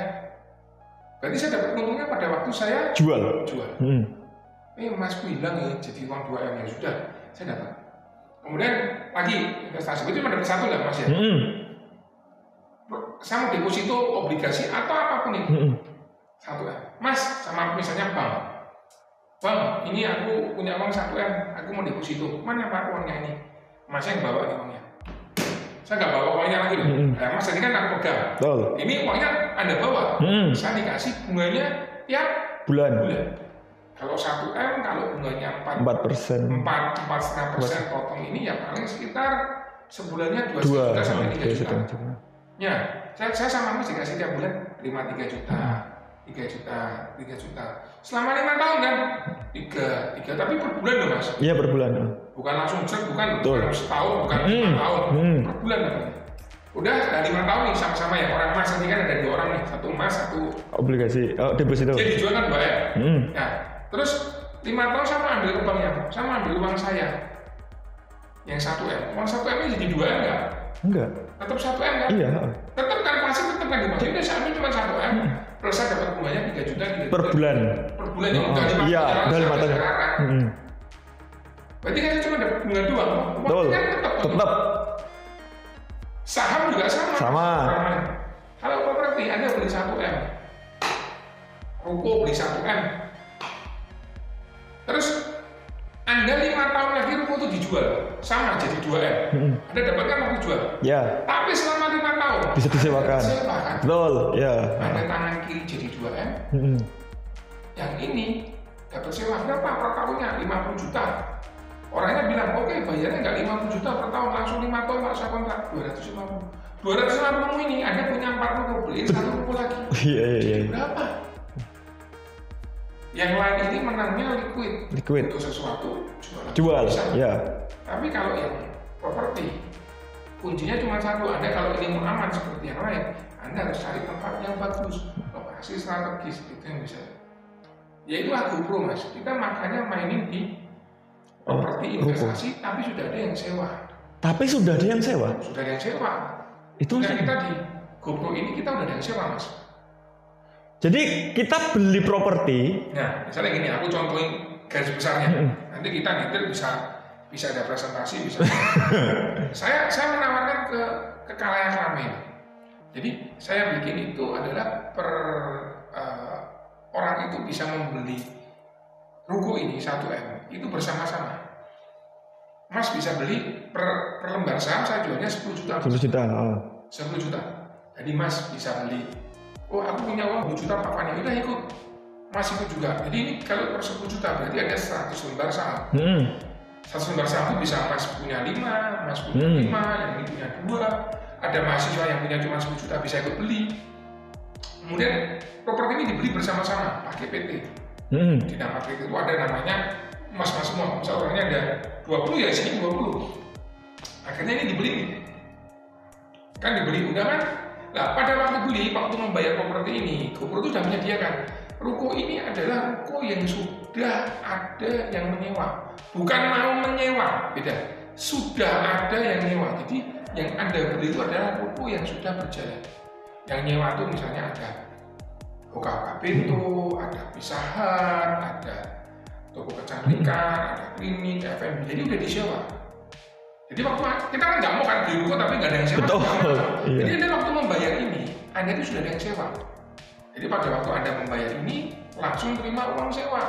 Berarti saya dapat untungnya pada waktu saya jual. Emasku hilang ya, jadi uang 2 M ya sudah, saya dapat. Kemudian lagi investasi, itu cuma dapat 1 lah Mas ya. saya mau deposito obligasi atau apapun itu. 1M. Mas, sama misalnya bank. Bang, ini aku punya uang 1M, aku mau deposito. Mana Pak uangnya ini? Mas yang bawa nih uangnya. Saya nggak bawa uangnya lagi loh. Mas tadi kan aku pegang. Betul. Ini uangnya Anda bawa. Saya dikasih bunganya tiap bulan. Kalau 1M, kalau bunganya 4%, 4,5% potong ini ya paling sekitar sebulannya 2 juta sampai 3 juta. Ya, saya sama Mas dikasih tiap bulan 3 juta. 3 juta. Selama 5 tahun kan? 3, tapi per bulan loh Mas. Iya per bulan. Bukan langsung bukan setahun, bukan 5 tahun, per bulan namanya. Udah 5 tahun nih sama-sama ya orang emas ini kan ada 2 orang nih, 1 emas, 1 obligasi, deposito. Jadi dijual kan 2 ya. Nah, terus 5 tahun sama ambil ke banknya, sama ambil uang saya. Yang 1M, uang 1M ini jadi 2M enggak? Enggak. Tetap 1M kan? Iya. Tetap kan pasti tetap kan dimaksud. Udah saya ambil cuma 1M. Plus saya dapat bunganya 3 juta per bulan. Per bulan yang udah 5 iya, udah 5 tahun. Berarti kan cuma dapat bunga doang. Betul. Tetap. Saham juga sama. Kalau properti Anda beli 1M. Ruko beli 1M. Terus Anda 5 tahun lagi ruko itu dijual. Sama jadi 2M. Anda dapatkan waktu jual. Ya. Tapi selama 5 tahun bisa disewakan. Betul, ya. Anda tangan kiri jadi 2M. Yang ini dapat sewa berapa per tahunnya? 50 juta. Orangnya bilang, oke, bayarnya nggak 50 juta per tahun, langsung 5 tahun nggak usah kontrak, 250. 250 ini Anda punya 4 ruko, beliin 1 ruko lagi. Iya. Berapa? Yang lain ini menangnya liquid. Untuk sesuatu jual. Ya. Tapi kalau yang properti kuncinya cuma satu. Anda kalau ini mau aman seperti yang lain, Anda harus cari tempat yang bagus, lokasi strategis, itu yang bisa. Yaitu AgroPro Mas. Kita makanya mainin di properti investasi, tapi sudah ada yang sewa. Sudah ada yang sewa. Itu nah, kita di GoPro ini kita udah ada yang sewa Mas. Jadi kita beli properti. Nah, misalnya gini, aku contohin garis besarnya. Nanti kita detail bisa ada presentasi, bisa. saya menawarkan ke khalayak ramai. Jadi saya bikin itu adalah orang itu bisa membeli ruko ini 1M itu bersama-sama. Mas bisa beli per lembar saham saya jualnya 10 juta. 10 juta. Jadi Mas bisa beli. Oh, aku punya uang 2 juta Pak Fani, udah ikut. Mas ikut juga. Jadi ini kalau per 10 juta berarti ada 100 lembar saham. 100 lembar saham itu bisa Mas punya 5, Mas punya 5, yang ini punya 2. Ada mahasiswa yang punya cuma 10 juta bisa ikut beli. Kemudian properti ini dibeli bersama-sama pakai PT. Di nama PT itu ada namanya mas-mas semua. Misal orangnya ada 20 ya sini 20. Akhirnya ini dibeli nih. Kan dibeli udah kan? Nah, pada waktu membayar properti ini, GoPro itu sudah menyediakan. Ruko ini adalah ruko yang sudah ada yang menyewa. Bukan mau menyewa, beda. Sudah ada yang menyewa. Jadi yang Anda beli itu adalah ruko yang sudah berjalan. Yang nyewa itu misalnya ada Hoka Pintu, ada Pisahan, ada toko kecantikan, ada klinik, F&B. Jadi udah disewa. Jadi waktu kita kan nggak mau kan di ruko tapi nggak ada yang sewa. Betul. Iya. Jadi Anda waktu membayar ini, Anda itu sudah ada yang sewa. Jadi pada waktu Anda membayar ini langsung terima uang sewa.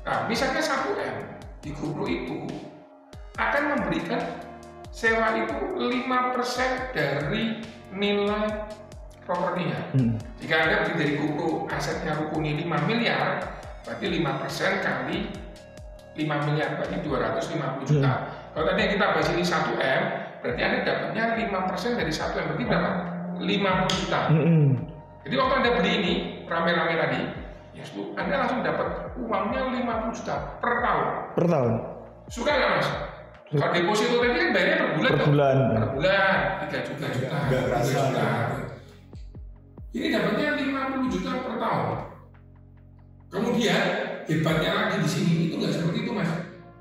Nah, misalnya 1M di GoPro itu akan memberikan sewa itu 5% dari nilai propertinya. Jika Anda beli dari GoPro asetnya ruko ini 5 miliar, berarti 5% kali 5 miliar berarti 250 juta. Kalau tadi yang kita bahas ini 1M, berarti Anda dapatnya 5% dari 1M, berarti berapa? 50 juta. Jadi waktu Anda beli ini, rame-rame tadi, ya Anda langsung dapat uangnya 50 juta per tahun. Per tahun. Suka nggak Mas? Kalau deposito tadi kan bayarnya per bulan. Per bulan, 3 juta. Ini dapatnya 50 juta per tahun. Kemudian hebatnya lagi di sini itu nggak seperti itu Mas.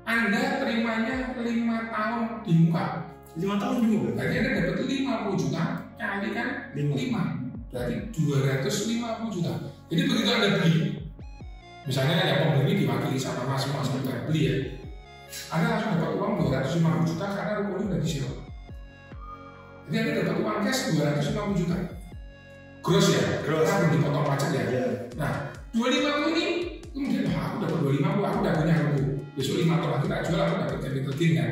Anda terimanya 5 tahun di muka. 5 tahun di muka. Berarti Anda dapat 50 juta kali kan 5. Berarti 250 juta. Jadi begitu Anda beli, misalnya yang pembeli diwakili sama Mas kita beli ya, Anda langsung dapat uang 250 juta karena ruko ini udah disewa. Jadi Anda dapat uang cash 250 juta. Gross ya? Gross. Karena belum dipotong pajak ya? Iya. Nah, 250 ini, kemudian aku dapat 250, aku udah punya rebu. Besok 5 tahun lagi tak jual, aku dapat capital gain kan?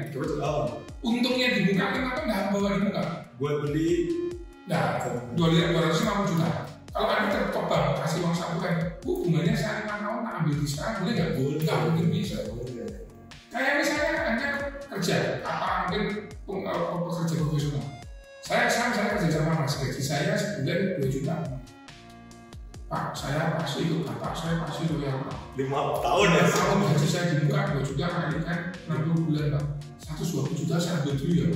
Untungnya di muka 5 tahun nggak bawa di muka. Buat beli. Nah, 250 juta. Kalau Anda tertopang, kasih uang saku kan, bunganya saya 5 tahun tak ambil di sekarang, boleh nggak? Boleh, nggak mungkin bisa. Kayak misalnya Anda kerja, apa mungkin pekerja profesional. Saya kerja sama Mas, gaji saya sebulan 2 juta. Pak, saya pasti ikut Bapak, saya pasti loyal Pak. 5 tahun ya? 5 tahun gaji saya dibuka 2 juta kalikan 60 bulan Pak. 120 juta saya ambil dulu ya.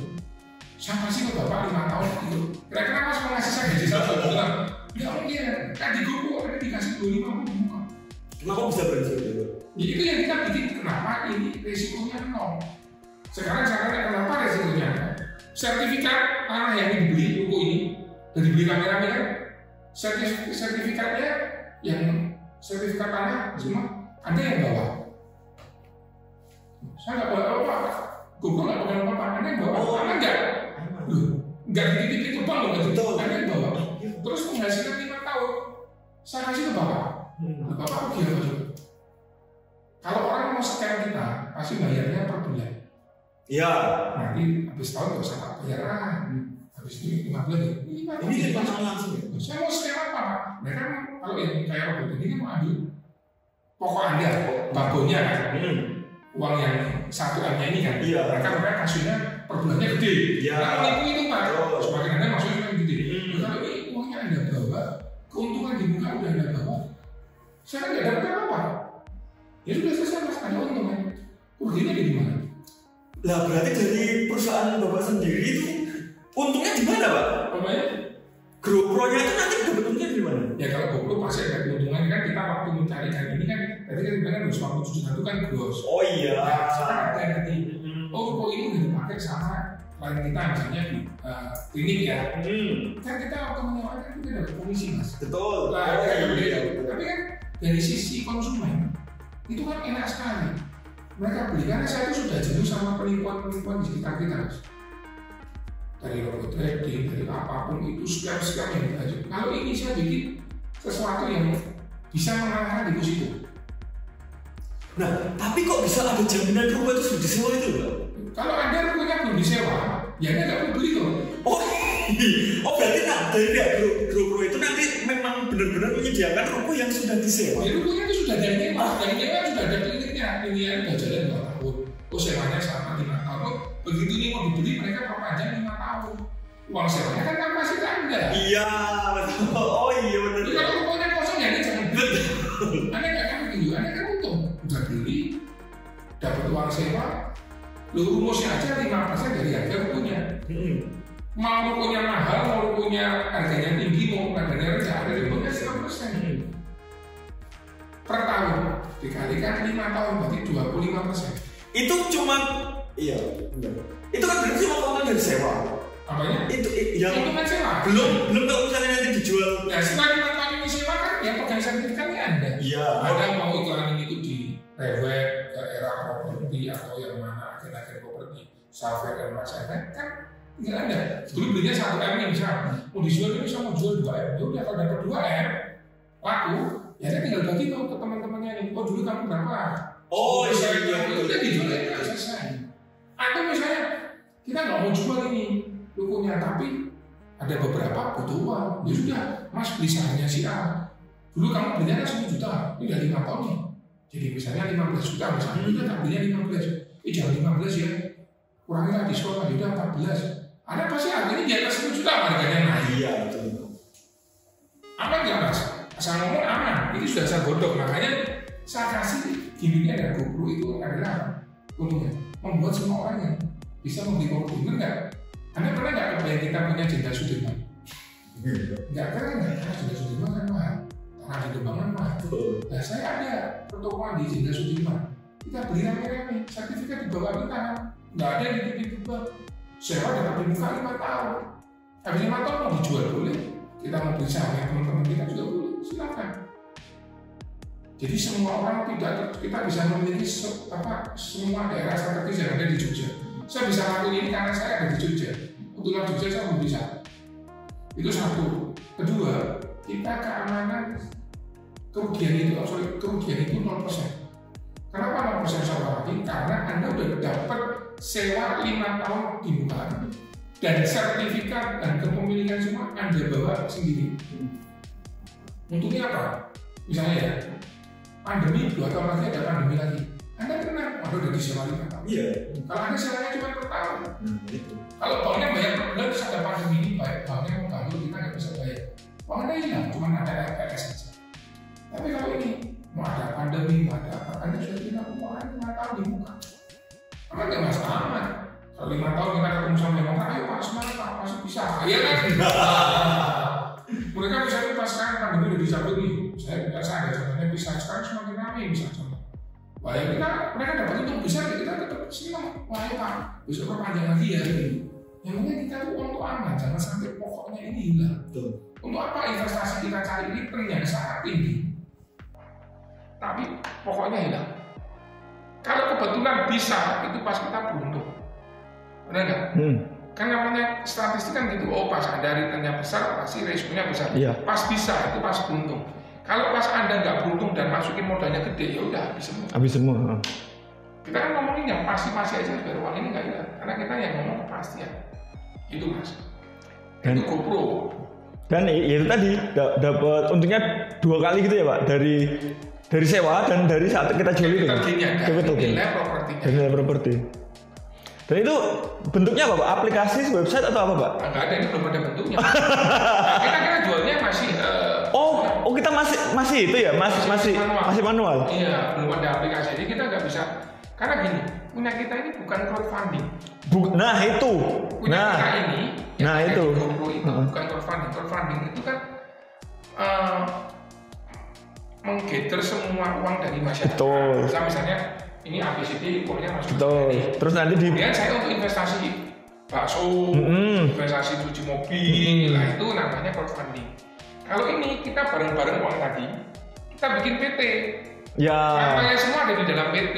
Saya pasti ke Bapak 5 tahun itu. Kira-kira Mas mau ngasih saya gaji 1 bulan? Nggak mungkin, kan di grup ada dikasih 25 dibuka. Kenapa bisa berhenti itu? Ya, itu yang kita bikin, kenapa ini resikonya 0. Sekarang kenapa resikonya? Sertifikat tanah yang dibeli ruko ini, dan dibeli rame-rame kan? Sertifikatnya yang sertifikat tanah semua Anda yang bawa. Saya nggak bawa apa-apa. Google nggak bawa apa-apa. Anda yang bawa. Anda nggak dititip itu bang loh. Anda yang bawa. Terus penghasilan 5 tahun. Saya kasih ke bapak. Bapak rugi apa juga? Kalau orang mau scan kita, pasti bayarnya per bulan. Iya. Nanti habis tahun nggak usah bayaran. Habis ini 5 bulan ya. Ini dipasang langsung ya. Saya mau scan apa Pak? Mereka kalau yang kayak robot ini kan mau ambil pokok Anda, bagonya kan. Uang yang 1M-nya ini kan. Iya. Mereka kasihnya per bulannya gede. Iya. Nah, itu Pak. Semakin Anda maksudnya kan gede. Kalau ini uangnya Anda bawa, keuntungan di muka udah Anda bawa. Saya kan nggak dapat apa-apa. Ya sudah selesai Mas, ada untung kan. Ruginya di mana? Lah berarti dari perusahaan Bapak sendiri itu untungnya di mana Pak? Apanya? GoPro-nya itu nanti dapat untungnya di mana? Ya kalau GoPro pasti ada keuntungan kan, kita waktu mencari kayak ini kan tadi kan kita kan 250 juta itu kan gross. Oh iya. Nah, sekarang ada nanti. Oh ini udah dipakai sama klien kita misalnya di klinik ya. Kan kita waktu menyewa kan kita dapat komisi Mas. Betul. Lah tapi kan dari sisi konsumen itu kan enak sekali. Mereka beli karena saya itu sudah jenuh sama penipuan-penipuan di sekitar kita Mas. Dari robot trading, dari apapun itu scam yang kita aja. Kalau ini saya bikin sesuatu yang bisa mengalahkan deposito. Nah, tapi kok bisa ada jaminan rumah itu sudah disewa itu Pak? Kalau Anda rumahnya belum disewa, ya Anda nggak perlu beli kok. Oh berarti dari pihak GoPro itu nanti memang benar-benar menyediakan ruko yang sudah disewa. Ya rukonya itu sudah dari nyewa, sudah ada kliniknya, kliniknya udah jalan 2 tahun. Oh sewanya selama 5 tahun. Oh begitu ini mau dibeli mereka perpanjang 5 tahun. Uang sewanya kan kapasitas Anda. Iya betul. Oh iya benar. Jadi kalau rukonya kosong ya Anda jangan beli. Anda nggak akan beli, Anda kan untung. Udah beli, dapat uang sewa. Lu rumusnya aja 5% dari harga rukonya. Mau rukonya mahal, mau rukonya harganya tinggi, mau harganya rendah, ada rukonya 10%. Per tahun dikalikan 5 tahun berarti 25%. Itu cuma iya, benar. Itu kan berarti cuma konten dari sewa. Apanya? Itu yang konten sewa. Belum kalau misalnya nanti dijual. Ya setelah 5 tahun ini sewa kan yang pegang sertifikatnya Anda. Iya. Anda mau iklan itu di rewet ke era properti atau yang mana agen-agen properti Safer dan Mas Efek kan nggak ada. Dulu belinya 1M nih misal, mau dijual ini bisa mau jual 2M. Ya udah kalau dapat 2M laku, ya saya tinggal bagi tuh ke teman-temannya nih. Oh dulu kamu berapa? Oh iya. Udah dijual ya selesai. Atau misalnya kita nggak mau jual ini rukonya, tapi ada beberapa butuh uang. Ya sudah, Mas beli sahamnya si A. Dulu kamu belinya kan 10 juta, ini udah 5 tahun nih. Jadi misalnya 15 juta, misalnya udah tak belinya 15. Jangan 15 ya, kurangilah diskon lah, udah 14. Ada pasti harganya di atas 10 juta harganya naik. Iya betul. Aman nggak Mas? Asal ngomong aman, ini sudah saya godok. Makanya saya kasih gimmicknya dari GoPro itu adalah untungnya membuat semua orang yang bisa membeli GoPro. Bener nggak? Anda pernah nggak kebayang kita punya Jenderal Sudirman? Nggak keren nggak? Jenderal Sudirman kan mahal. Tanah di Dembangan mahal. Nah saya ada pertokoan di Jenderal Sudirman. Kita beli rame-rame, sertifikat di bawah kita kan. Nggak ada yang dititip-titip. Sewa dapat dibuka 5 tahun. Habis 5 tahun mau dijual boleh. Kita mau beli saham teman-teman kita juga boleh. Silakan. Jadi semua orang kita bisa memiliki semua daerah strategis yang ada di Jogja. Saya bisa lakukan ini karena saya ada di Jogja. kebetulan Jogja saya belum bisa. Itu satu. Kedua, kita keamanan kerugian itu 0%. Kenapa 0% saya lagi? Karena Anda udah dapat sewa 5 tahun di bulan dan sertifikat dan kepemilikan semua Anda bawa sendiri. Untungnya apa? Misalnya ya, pandemi 2 tahun lagi ada pandemi lagi. Anda tenang, Anda udah disewa 5 tahun. Iya. Kalau Anda sewanya cuma per tahun. Itu. Kalau banknya bayar per bulan, terus ada pandemi ini, banknya mau ganggu, kita nggak bisa bayar. Uang Anda hilang, cuma ada LPS saja. Tapi kalau ini, mau ada pandemi, mau ada apa, Anda sudah tinggal uang Anda 5 tahun dibuka. Karena nggak masalah. Kalau 5 tahun kita ketemu sama Demokrat, ayo Pak, semangat Pak, masih bisa. Iya kan? Mereka bisa pas sekarang pandemi udah dicabut nih. Saya biasa ada contohnya bisa sekarang semakin ramai bisa contoh. Wah ya mereka dapat untung besar ya kita tetap sini lah. Wah ya Pak, besok perpanjang lagi ya gitu. Yang penting kita tuh untuk aman, jangan sampai pokoknya ini hilang. Betul. Untuk apa investasi kita cari ini yang sangat tinggi, tapi pokoknya hilang. Kalau kebetulan bisa, itu pas kita beruntung. Benar nggak? Kan namanya statistik kan gitu, oh pas Anda returnnya besar, pasti resikonya besar. Iya. Pas bisa, itu pas beruntung. Kalau pas Anda nggak beruntung dan masukin modalnya gede, ya udah habis semua. Habis semua. Kita kan ngomongin yang pasti-pasti aja biar uang ini nggak hilang. Karena kita yang ngomong kepastian. Itu Mas. Dan itu GoPro. Dan itu tadi dapat untungnya 2 kali gitu ya Pak, dari sewa dan dari saat kita jual itu. Betul. Nilai propertinya. Nilai properti. Dan itu bentuknya apa Pak? Aplikasi, website atau apa Pak? Enggak ada, ini belum ada bentuknya. Kita jualnya masih Oh kita masih itu ya, masih manual. Iya, belum ada aplikasi. Jadi kita nggak bisa. Karena gini, punya kita ini bukan crowdfunding. Nah itu. Punya kita ini. Nah itu. GoPro itu bukan crowdfunding. Crowdfunding itu kan menggather semua uang dari masyarakat. Betul. Misalnya ini ABCD uangnya masuk. Betul. Terus nanti kemudian saya untuk investasi bakso, investasi cuci mobil, lah itu namanya crowdfunding. Kalau ini kita bareng-bareng uang tadi, kita bikin PT. Ya. Namanya semua ada di dalam PT.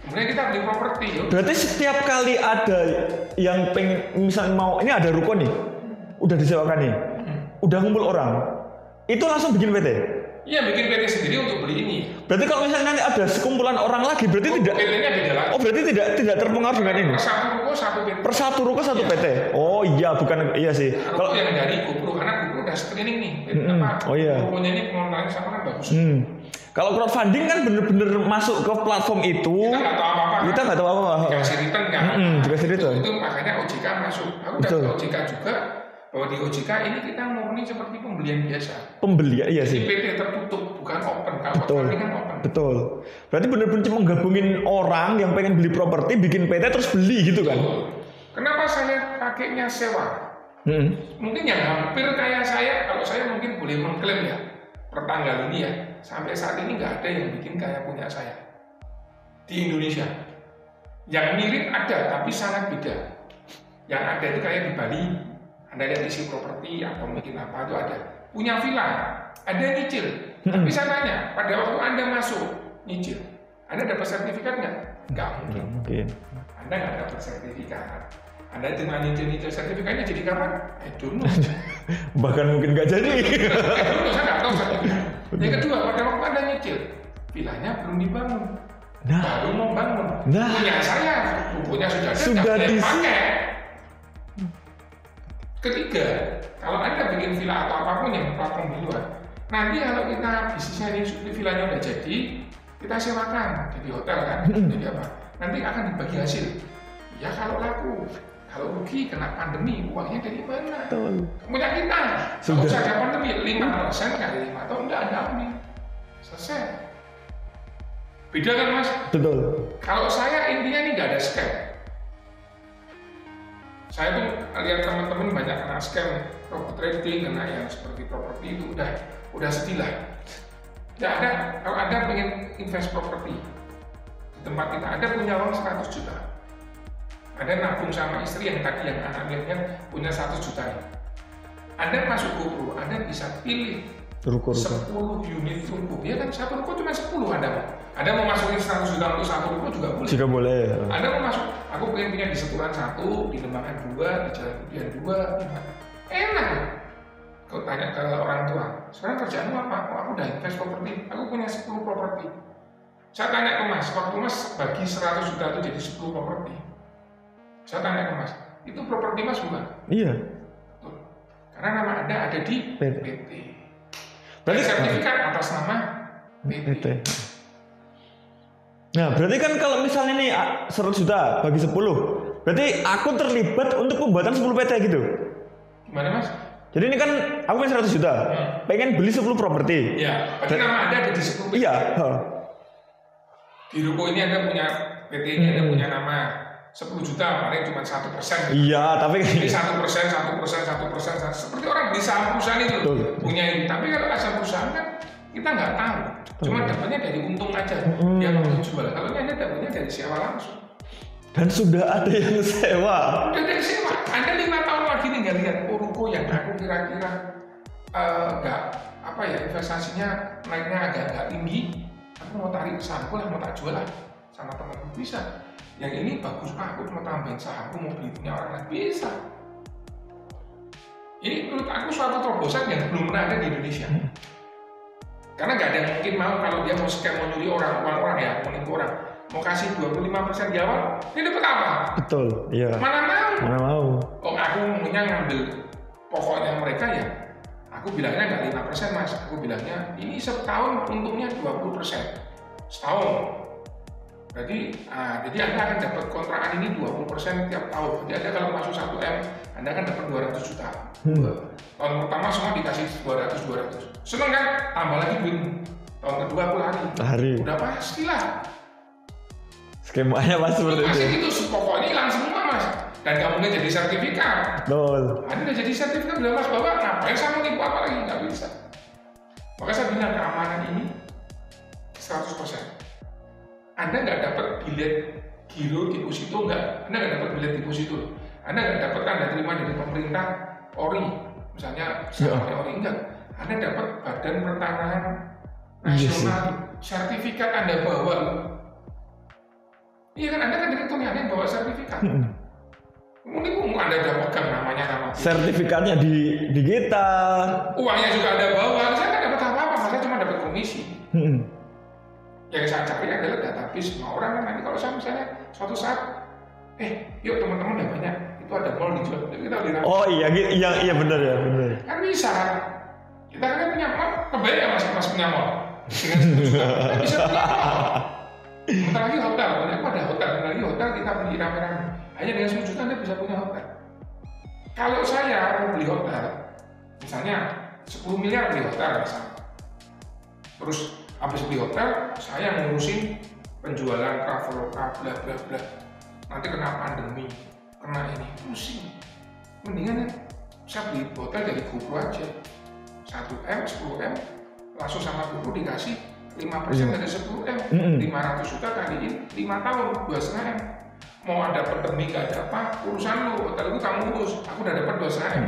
Kemudian kita beli properti. Berarti setiap kali ada yang pengen, misalnya mau, ini ada ruko nih, udah disewakan nih, udah ngumpul orang, itu langsung bikin PT? Iya, bikin PT sendiri untuk beli ini. Berarti kalau misalnya nanti ada sekumpulan orang lagi, berarti tidak. PT-nya beda lagi. Oh, berarti tidak terpengaruh dengan ini. Per satu ruko satu PT. Per satu ruko satu PT. Oh iya, bukan iya sih. Kalau yang dari GoPro, karena GoPro udah screening nih. Oh iya. GoPro-nya ini pengelolaan sama kan bagus. Kalau crowdfunding kan bener-bener masuk ke platform itu. Kita nggak tahu apa-apa. Kita nggak tahu apa-apa. Dikasih return kan. Dikasih return. Itu makanya OJK masuk. Aku udah ke OJK juga. Bahwa di OJK ini kita murni seperti pembelian biasa. Pembelian, iya sih. PT tertutup, bukan open. Kalau crowdfunding kan open. Betul. Berarti benar-benar menggabungin orang yang pengen beli properti, bikin PT terus beli gitu kan? Kenapa saya pakainya sewa? Mungkin yang hampir kayak saya, kalau saya mungkin boleh mengklaim ya, per tanggal ini ya, sampai saat ini nggak ada yang bikin kayak punya saya di Indonesia. Yang mirip ada, tapi sangat beda. Yang ada itu kayak di Bali. Anda lihat isi properti atau mungkin apa itu ada. Punya villa, ada nyicil. Tapi saya tanya, pada waktu Anda masuk nyicil, Anda dapat sertifikat nggak? Nggak mungkin. Anda nggak dapat sertifikat. Anda cuma nyicil sertifikatnya jadi kapan? I don't know. Bahkan mungkin nggak jadi. Saya nggak tahu sertifikat. Yang kedua, pada waktu Anda nyicil, villanya belum dibangun. Baru mau bangun. Punya saya, bukunya sudah dipakai. Ketiga, kalau Anda bikin villa atau apapun yang platform di luar, nanti kalau kita bisnisnya ini villanya udah jadi, kita sewakan jadi hotel kan, jadi apa? Nanti akan dibagi hasil. Ya kalau laku, kalau rugi kena pandemi, uangnya dari mana? Punya kita. Kalau usah ada pandemi, 5% kali 5 tahun enggak ada ini. Selesai. Beda kan Mas? Betul. Kalau saya intinya ini nggak ada scam. Saya tuh lihat teman-teman banyak kena scam, property trading, kena yang seperti properti itu udah sedih lah. Tidak ada, kalau Anda pengen invest properti di tempat kita, Anda punya uang 100 juta. Anda nabung sama istri yang tadi yang anak milenial punya 100 juta. Anda masuk GoPro, Anda bisa pilih Ruko. 10 unit ruko, ya kan satu ruko cuma 10 ada mau masukin 100 juta untuk satu ruko juga boleh. Juga boleh. Ada mau masuk, aku pengen punya di Seturan 1, di Kembangan 2, di Jalan Kudian 2, enak. Kau tanya ke orang tua, sekarang kerjaanmu apa? Oh, aku udah invest properti, aku punya 10 properti. Saya tanya ke Mas, waktu Mas bagi 100 juta itu jadi 10 properti. Saya tanya ke Mas, itu properti Mas bukan? Iya. Betul. Karena nama Anda ada di PT. Berarti sertifikat atas nama PT. Nah, berarti kan kalau misalnya nih 100 juta bagi 10, berarti aku terlibat untuk pembuatan 10 PT gitu. Gimana Mas? Jadi ini kan aku punya 100 juta, pengen beli 10 properti. Iya, berarti nama Anda ada di 10 PT. Iya. Di ruko ini Anda punya PT ini Anda punya nama 10 juta, paling cuma 1%. Iya, tapi Jadi 1%. Seperti orang beli saham perusahaan itu punya ini. Tapi kalau asal perusahaan kan kita nggak tahu. Cuma dapatnya dari untung aja. Dia waktu jual. Kalau ini Anda dapatnya dari sewa langsung. Dan sudah ada yang sewa. Udah dari sewa. Anda 5 tahun lagi tinggal lihat ruko yang aku kira-kira nggak investasinya naiknya agak tinggi. Aku mau tarik sahamku lah, mau tak jual lah sama temanku bisa. Yang ini bagus aku mau tambahin sahamku, mau beli punya orang lain bisa. Ini menurut aku suatu terobosan yang belum pernah ada di Indonesia. Karena nggak ada yang mungkin mau kalau dia mau scam, mau nyuri uang orang ya, mau nipu orang, mau kasih 25% di awal, dia dapat apa? Betul, iya. Mana mau? Kok aku maunya ngambil pokoknya mereka ya? Aku bilangnya nggak 5% Mas, aku bilangnya ini setahun untungnya 20%. Setahun. Jadi Anda akan dapat kontrakan ini 20% tiap tahun. Jadi Anda kalau masuk 1M, Anda akan dapat 200 juta. Tahun pertama semua dikasih 200. Seneng kan? Tambah lagi duit. Tahun kedua aku lari. Udah pastilah. Skemanya Mas seperti itu. Pasti itu pokoknya hilang semua Mas. Dan nggak mungkin jadi sertifikat. Betul. Anda jadi sertifikat bilang Mas Bapak ngapain sama nipu apa lagi? Nggak bisa. Maka saya bilang keamanan ini 100%. Anda nggak dapat bilet giro deposito nggak? Anda nggak dapat bilet deposito. Anda nggak dapat tanda terima dari pemerintah ORI, misalnya Ori enggak. Anda dapat Badan Pertanahan Nasional, sertifikat Anda bawa. Iya kan Anda kan direkturnya Anda yang bawa sertifikat. Mungkin Anda udah pegang namanya nama. Sertifikatnya di kita. Uangnya juga Anda bawa. Saya nggak dapat apa-apa, saya cuma dapat komisi. Yang saya cari adalah database semua orang kan nanti kalau saya misalnya suatu saat yuk teman-teman udah banyak itu ada mall dijual kita beli. Oh iya benar ya benar. Kan bisa kita kan punya mall kebayang ya mas punya mall dengan 10 juta kita bisa punya mall. Bentar lagi hotel, aku ada hotel, bentar lagi hotel kita beli rame-rame hanya dengan 10 juta Anda bisa punya hotel. Kalau saya mau beli hotel misalnya 10 miliar beli hotel misalnya terus habis beli hotel, saya ngurusin penjualan Traveloka, bla bla bla. Nanti kena pandemi, kena ini, pusing. Mendingan saya beli hotel dari GoPro aja. 1M, 10M, langsung sama GoPro dikasih 5% dari 10M. 500 juta kaliin 5 tahun, 2,5M. Mau ada pandemi, gak ada apa, urusan lu, hotel itu kamu urus. Aku udah dapat 2,5M.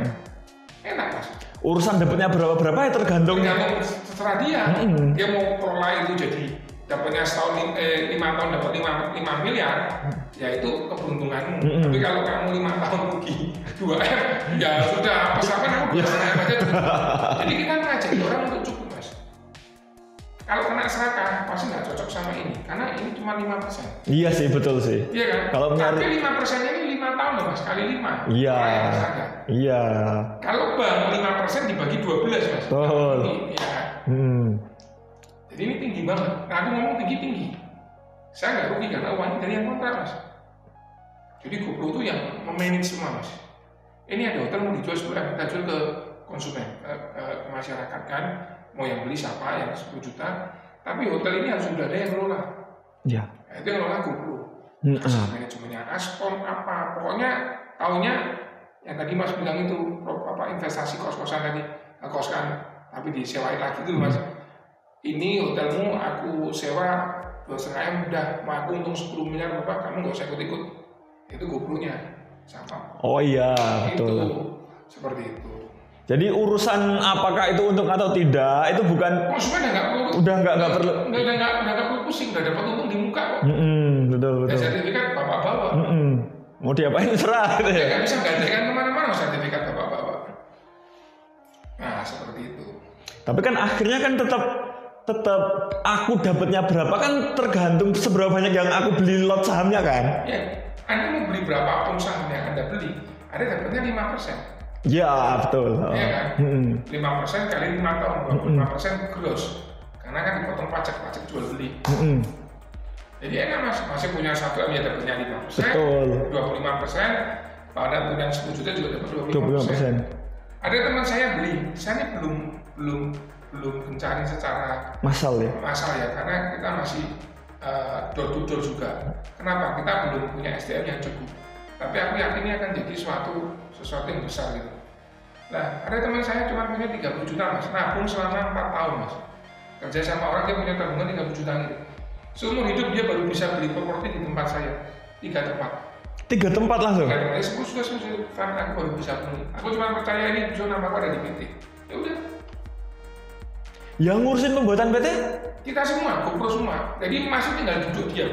Enak mas. Urusan dapatnya berapa ya tergantung terserah dia. Dia mau kelola itu jadi dapatnya setahun 5 tahun dapat 5 miliar, ya itu keberuntunganmu. Tapi kalau kamu 5 tahun rugi 2M, ya sudah pasakan aku 2,5M aja cukup. Jadi kita ngajak orang untuk cukup mas. Kalau kena serakah pasti nggak cocok sama ini, karena ini cuma 5%. Iya sih betul sih. Iya kan? Kalau tapi 5% ini 5 tahun loh mas, kali 5. Iya. Iya. Kalau bank 5% dibagi 12 mas. Betul. Iya. Jadi ini tinggi banget. Nah, aku ngomong tinggi. Saya nggak rugi karena uangnya dari yang kontrak mas. Jadi GoPro itu yang memanage semua mas. Ini ada hotel mau dijual 10M, kita jual ke konsumen, ke masyarakat kan. Mau yang beli siapa yang 10 juta. Tapi hotel ini harus sudah ada yang ngelola. Iya. Nah, itu yang ngelola GoPro. Manajemennya Askom apa. Pokoknya tahunya yang tadi mas bilang itu investasi kos-kosan tadi, koskan tapi disewain lagi dulu mas. Ini hotelmu aku sewa 2,5M udah, mau aku untung 10 miliar bapak, kamu nggak usah ikut-ikut. Itu GoPro-nya sama. Oh iya betul. Itu seperti itu. Jadi urusan apakah itu untung atau tidak itu bukan. Konsumen udah nggak perlu. Nggak perlu pusing, nggak dapat untung di muka kok. Betul. Dan sertifikat bapak bawa. Mau diapain serah gitu ya. Nggak bisa gantikan kemana-mana sertifikat bapak-bapak. Nah seperti itu. Tapi kan akhirnya kan tetap aku dapatnya berapa kan tergantung seberapa banyak yang aku beli lot sahamnya kan. Ya, Anda mau beli berapapun saham yang Anda beli, Anda dapatnya 5%. Ya betul. Iya kan? 5% kali 5 tahun, 25% gross. Karena kan dipotong pajak jual beli. Jadi enak mas, masih punya 1 M ya dapatnya 5%. Betul. 25%. Kalau Anda punya 10 juta juga dapat 25%. Ada teman saya beli, saya ini belum mencari secara massal ya, karena kita masih door to door juga. Kenapa? Kita belum punya SDM yang cukup. Tapi aku yakin ini akan jadi sesuatu yang besar gitu. Nah, ada teman saya cuma punya 30 juta mas, nabung selama 4 tahun mas. Kerja sama orang dia punya tabungan 30 juta gitu. Seumur hidup dia baru bisa beli properti di tempat saya, 3 tempat. 3 tempat langsung? 3 tempat, 10 sudah karena aku baru bisa beli. Aku cuma percaya ini zona aku ada di PT. Ya udah. Yang ngurusin pembuatan PT? Kita semua, GoPro semua. Jadi masih tinggal duduk diam.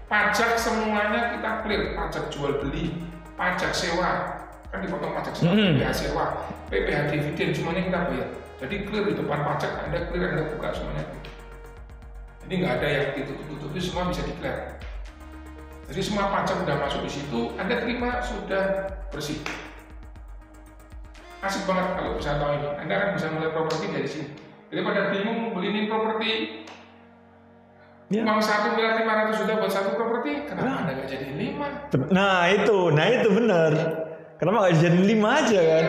Pajak semuanya kita clear. Pajak jual beli, pajak sewa, kan dipotong pajak sewa, PPh sewa, PPh dividen, semuanya kita bayar. Jadi clear di depan pajak, Anda clear, Anda buka semuanya. Jadi nggak ada yang ditutup-tutupi, semua bisa declare. Jadi semua pajak udah masuk di situ, Anda terima sudah bersih. Asik banget kalau bisa tahu ini. Anda kan bisa mulai properti dari sini. Daripada bingung beliin properti, uang 1.500.000 juta buat satu properti, kenapa Anda nggak jadi 5? Nah itu benar. Kenapa nggak jadi 5 aja kan?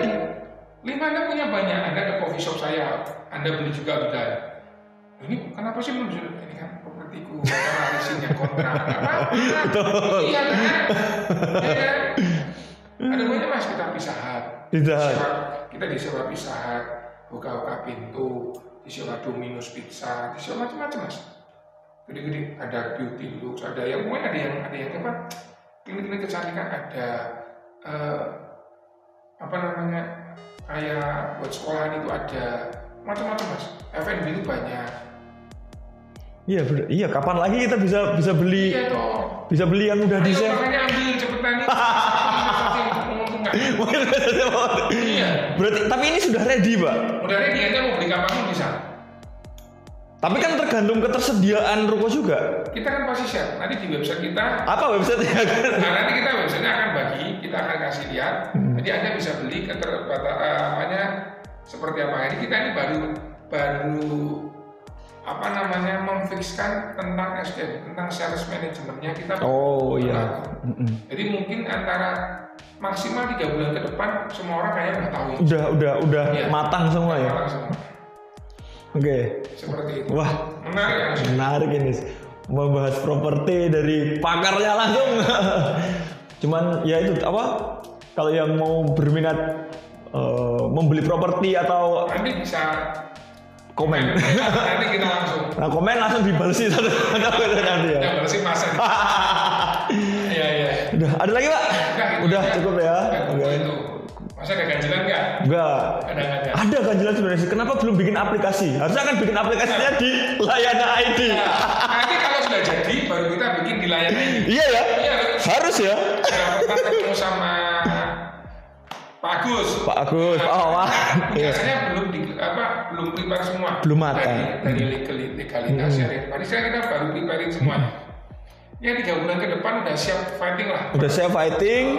5 Anda punya banyak, Anda ke coffee shop saya, Anda beli juga udah. Ini kenapa sih belum? Ini kan propertiku, karena leasingnya kontrak, Betul. Iya kan? Ya. Ada banyak mas kita pisahan. Kita disewa pisahan, buka pintu, disewa Domino's pizza, disewa macam-macam mas. Gede-gede, ada beauty looks, ada yang ada yang apa? Klinik kecantikan, ada kayak buat sekolahan itu ada macam-macam mas. F&B itu banyak. Iya, kapan lagi kita bisa beli? Iya toh. Bisa beli yang udah di-save. Makanya ambil cepetan nih. Menguntungkan. Iya. Berarti tapi ini sudah ready, Pak. Udah ready, Anda mau beli kapan bisa. Tapi kan tergantung ketersediaan ruko juga. Kita kan pasti share. Nanti di website kita. Apa websitenya? Nah, nanti kita websitenya akan bagi, kita akan kasih lihat. Jadi Anda bisa beli seperti apa. Jadi kita ini baru memfikskan tentang SDM, tentang sales manajemennya kita. Oh iya. Jadi mungkin antara maksimal 3 bulan ke depan semua orang kayaknya udah tahu. Udah ya, matang semua ya. Matang semua. Oke. Seperti itu. Wah, menarik ya. Menarik ini. Membahas properti dari pakarnya langsung. Cuman ya itu apa? Kalau yang mau berminat membeli properti atau nanti bisa komen. Nanti kita langsung. Nah, komen langsung dibalesi satu nanti ya. Ya, balesi masa. Iya. Udah, ada lagi, Pak? Udah cukup ya. Oke. Masa ada ganjilan nggak? Enggak. Ada ganjilan sebenarnya. Kenapa belum bikin aplikasi? Harusnya kan bikin aplikasinya di Layana ID. Nanti kalau sudah jadi, baru kita bikin di Layana ID. Iya ya? Iya. Harus ya? Kita ketemu sama Pak Agus. Oh, wah. Biasanya belum prepare semua. Belum matang. Dari legalitasnya. Tadi kita baru preparein semuanya. Ya 3 bulan ke depan udah siap fighting lah. Udah siap fighting,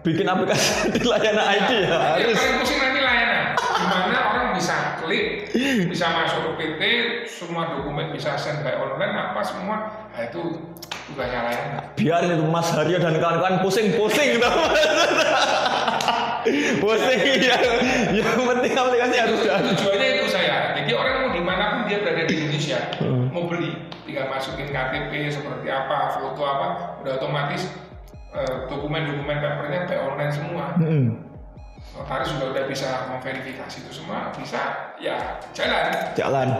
bikin aplikasi di Layana ID ya. Harus. Yang paling pusing nanti Layana. Gimana orang bisa klik, bisa masuk ke PT, semua dokumen bisa send by online, apa semua. Nah itu tugasnya Layana. Biar itu Mas Haryo dan kawan-kawan pusing-pusing. Pusing yang penting aplikasi harus ada. Tujuannya itu saya. Jadi orang mau dimanapun dia berada di Indonesia, mau beli, tinggal masukin KTP seperti apa, foto apa, udah otomatis dokumen-dokumen papernya by online semua. Notaris juga udah bisa memverifikasi itu semua, bisa ya jalan.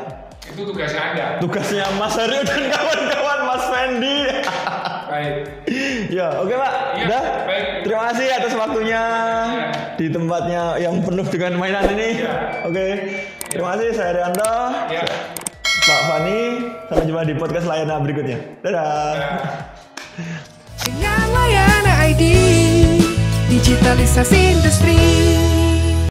Itu tugasnya Anda. Tugasnya Mas Haryo dan kawan-kawan, Mas Fendi. Baik. Ya, oke Pak. Ya, udah. baik. Terima kasih atas waktunya. Ya. Di tempatnya yang penuh dengan mainan ini. Oke. Terima kasih, saya Rianto. Pak Fani, sampai jumpa di podcast Layana berikutnya. Dadah. Dengan Layana ID, digitalisasi industri.